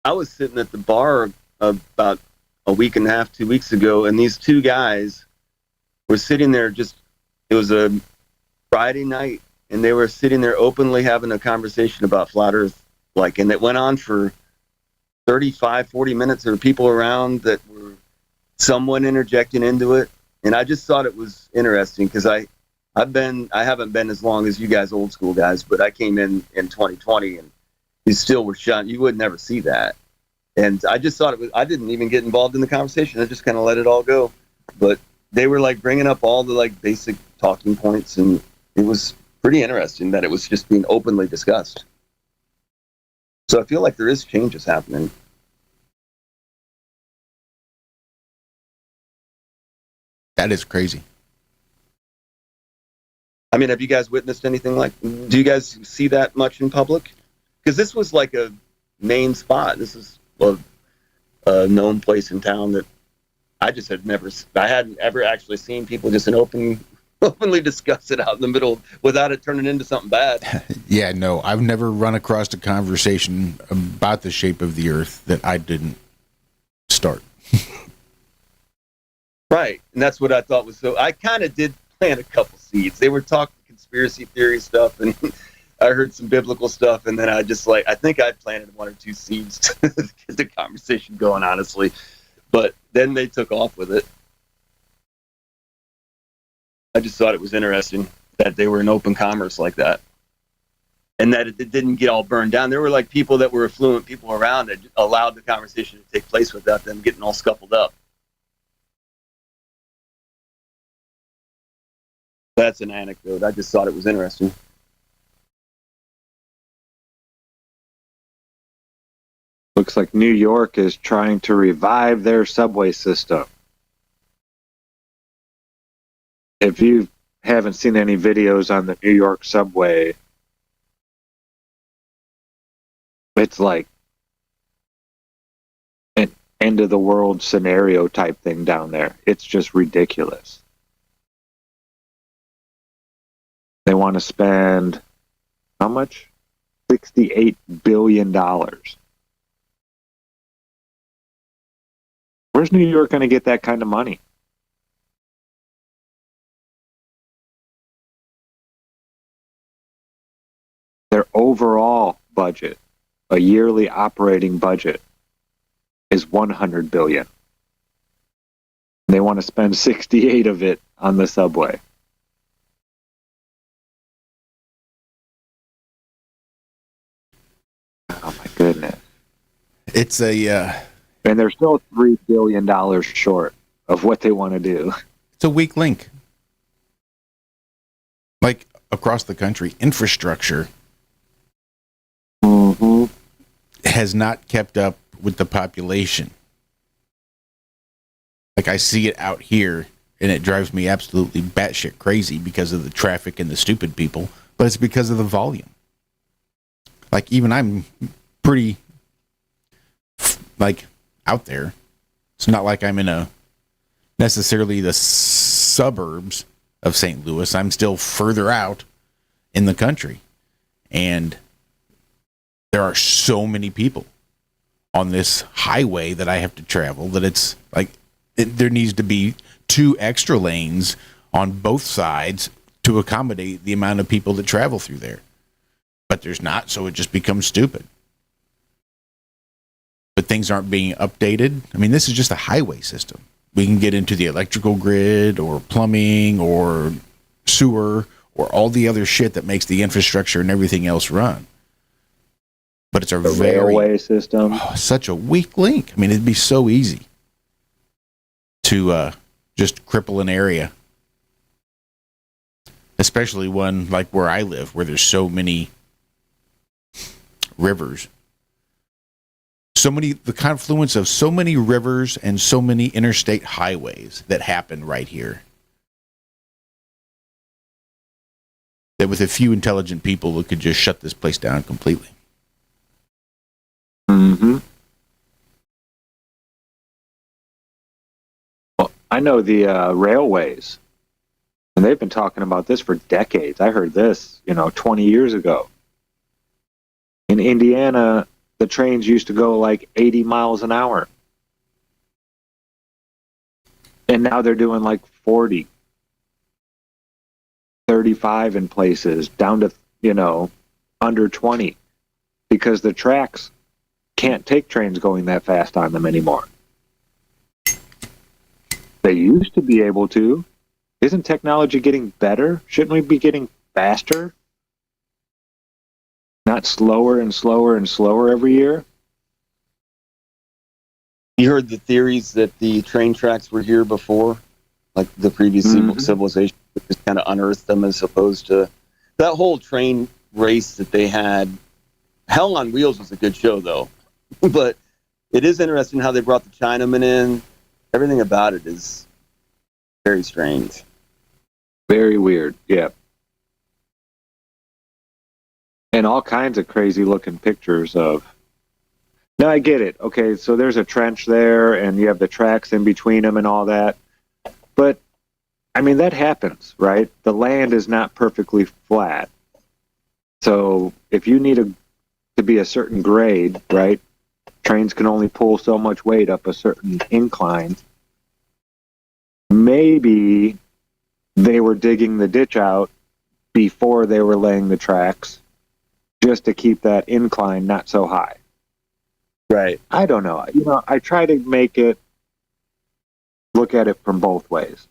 I was sitting at the bar about a week and a half, 2 weeks ago, and these two guys were sitting there it was a Friday night, and they were sitting there openly having a conversation about flat Earth, and it went on for 35, 40 minutes. There were people around that were somewhat interjecting into it, and I just thought it was interesting because I haven't been as long as you guys old school guys, but I came in 2020, and you still were shot. You would never see that. And I just thought I didn't even get involved in the conversation. I just kind of let it all go. But they were bringing up all the basic talking points, and it was pretty interesting that it was just being openly discussed. So I feel like there is changes happening. That is crazy. I mean, have you guys witnessed anything like? Do you guys see that much in public? Because this was like a main spot. This is a known place in town that I just had never. I hadn't ever actually seen people just openly discuss it out in the middle without it turning into something bad. Yeah, no, I've never run across a conversation about the shape of the Earth that I didn't start. Right, and that's what I thought was so. I kind of did plant a couple seeds. They were talking conspiracy theory stuff, and I heard some biblical stuff, and then I just I think I planted 1 or 2 seeds to get the conversation going, honestly. But then they took off with it. I just thought it was interesting that they were in open commerce like that, and that it didn't get all burned down. There were like people that were affluent people around that allowed the conversation to take place without them getting all scuffled up. That's an anecdote. I just thought it was interesting. Looks like New York is trying to revive their subway system. If you haven't seen any videos on the New York subway, it's like an end of the world scenario type thing down there. It's just ridiculous. They want to spend how much? $68 billion. Where's New York going to get that kind of money? Their overall budget, a yearly operating budget, is $100 billion. They want to spend 68 of it on the subway. Oh my goodness. It's a and they're still $3 billion short of what they want to do. It's a weak link. Like across the country, infrastructure has not kept up with the population. Like I see it out here, and it drives me absolutely batshit crazy because of the traffic and the stupid people, but it's because of the volume. Like even I'm pretty out there. It's not like I'm in necessarily the suburbs of St. Louis. I'm still further out in the country. And there are so many people on this highway that I have to travel that it's like there needs to be 2 extra lanes on both sides to accommodate the amount of people that travel through there. But there's not, so it just becomes stupid. But things aren't being updated. I mean, this is just a highway system. We can get into the electrical grid or plumbing or sewer or all the other shit that makes the infrastructure and everything else run. But it's a railway system. Such a weak link. I mean, it'd be so easy to just cripple an area. Especially one like where I live, where there's so many rivers. The confluence of so many rivers and so many interstate highways that happen right here. That with a few intelligent people, it could just shut this place down completely. Mm-hmm. Well, I know the railways, and they've been talking about this for decades. I heard this, 20 years ago. In Indiana, the trains used to go like 80 miles an hour. And now they're doing like 40, 35 in places, down to, under 20, because the tracks can't take trains going that fast on them anymore. They used to be able to. Isn't technology getting better? Shouldn't we be getting faster? Not slower and slower and slower every year? You heard the theories that the train tracks were here before, like the previous civilization just kind of unearthed them, as opposed to that whole train race that they had. Hell on Wheels was a good show, though. But it is interesting how they brought the Chinamen in. Everything about it is very strange. Very weird, yeah. And all kinds of crazy looking pictures of. Now I get it. Okay, so there's a trench there, and you have the tracks in between them and all that. But I mean, that happens, right? The land is not perfectly flat. So if you need to be a certain grade, right? Trains can only pull so much weight up a certain incline. Maybe they were digging the ditch out before they were laying the tracks just to keep that incline not so high. Right. I don't know. You know, I try to look at it from both ways.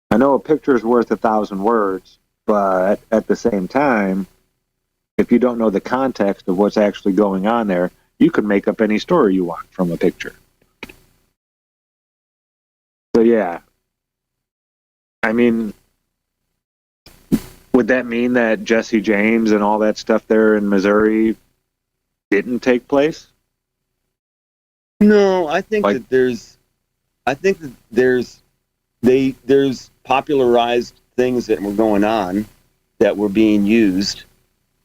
I know a picture is worth 1,000 words, but at the same time, if you don't know the context of what's actually going on there, you can make up any story you want from a picture. So yeah, I mean, would that mean that Jesse James and all that stuff there in Missouri didn't take place? No, I think that there's popularized things that were going on that were being used.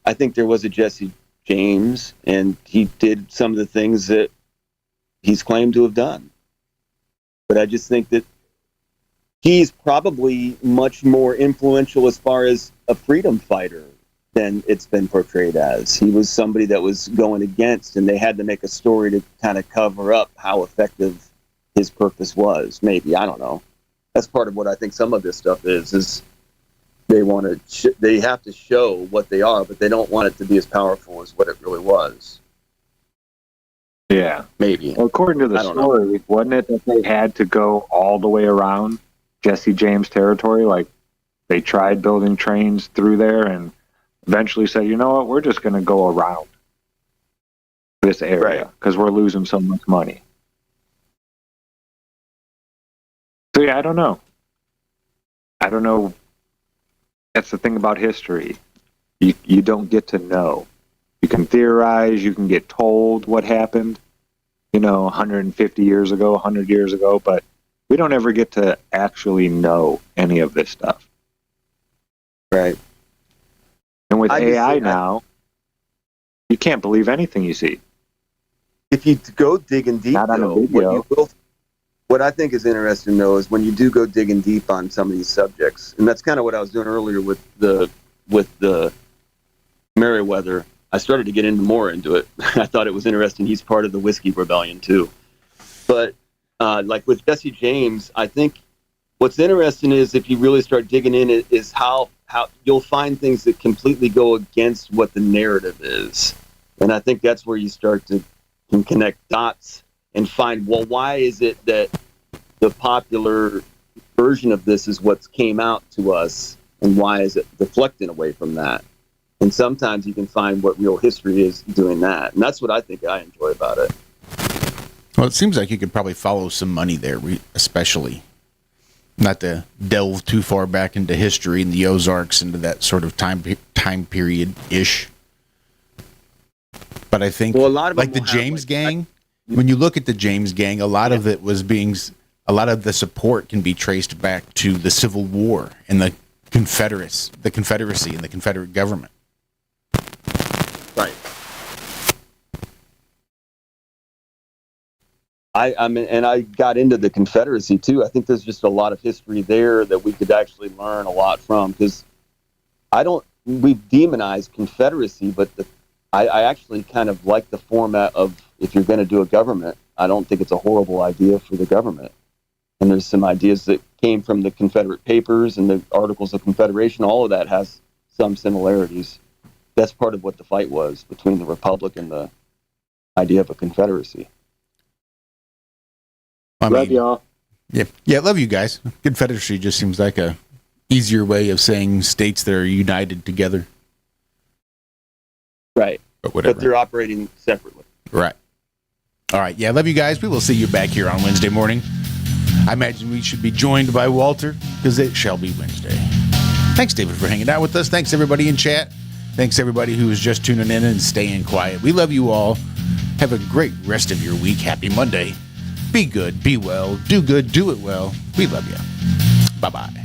I think there was a Jesse James, and he did some of the things that he's claimed to have done. But I just think that he's probably much more influential as far as a freedom fighter than it's been portrayed as. He was somebody that was going against, and they had to make a story to kind of cover up how effective his purpose was. Maybe, I don't know. That's part of what I think some of this stuff is they want to they have to show what they are, but they don't want it to be as powerful as what it really was. Yeah, maybe. Well, according to the story, wasn't it that they had to go all the way around Jesse James territory? Like, they tried building trains through there and eventually said, you know what, we're just going to go around this area because we're losing so much money. So yeah, I don't know. That's the thing about history. You don't get to know. You can theorize, you can get told what happened, 150 years ago, 100 years ago, but we don't ever get to actually know any of this stuff. Right. And with AI now, you can't believe anything you see. If you go digging deep, what I think is interesting, though, is when you do go digging deep on some of these subjects, and that's kind of what I was doing earlier with the Merriweather. I started to get more into it. I thought it was interesting. He's part of the Whiskey Rebellion too. But like with Jesse James, I think what's interesting is if you really start digging in, is how you'll find things that completely go against what the narrative is, and I think that's where you start to connect dots and find, well, why is it that the popular version of this is what came out to us, and why is it deflecting away from that? And sometimes you can find what real history is doing that. And that's what I think I enjoy about it. Well, it seems like you could probably follow some money there, especially. Not to delve too far back into history and the Ozarks, into that sort of time period-ish. But I think, well, a lot of like the James Gang, when you look at the James Gang, a lot of it was a lot of the support can be traced back to the Civil War and the Confederacy and the Confederate government. Right. I mean, and I got into the Confederacy too. I think there's just a lot of history there that we could actually learn a lot from, because we demonize Confederacy, but I actually kind of like the format of, if you're going to do a government, I don't think it's a horrible idea for the government. And there's some ideas that came from the Confederate Papers and the Articles of Confederation. All of that has some similarities. That's part of what the fight was between the Republic and the idea of a Confederacy. Love y'all. Yeah, love you guys. Confederacy just seems like a easier way of saying states that are united together. Right. But whatever. But they're operating separately. Right. All right. Yeah, love you guys. We will see you back here on Wednesday morning. I imagine we should be joined by Walter, because it shall be Wednesday. Thanks, David, for hanging out with us. Thanks, everybody in chat. Thanks, everybody who is just tuning in and staying quiet. We love you all. Have a great rest of your week. Happy Monday. Be good. Be well. Do good. Do it well. We love you. Bye-bye.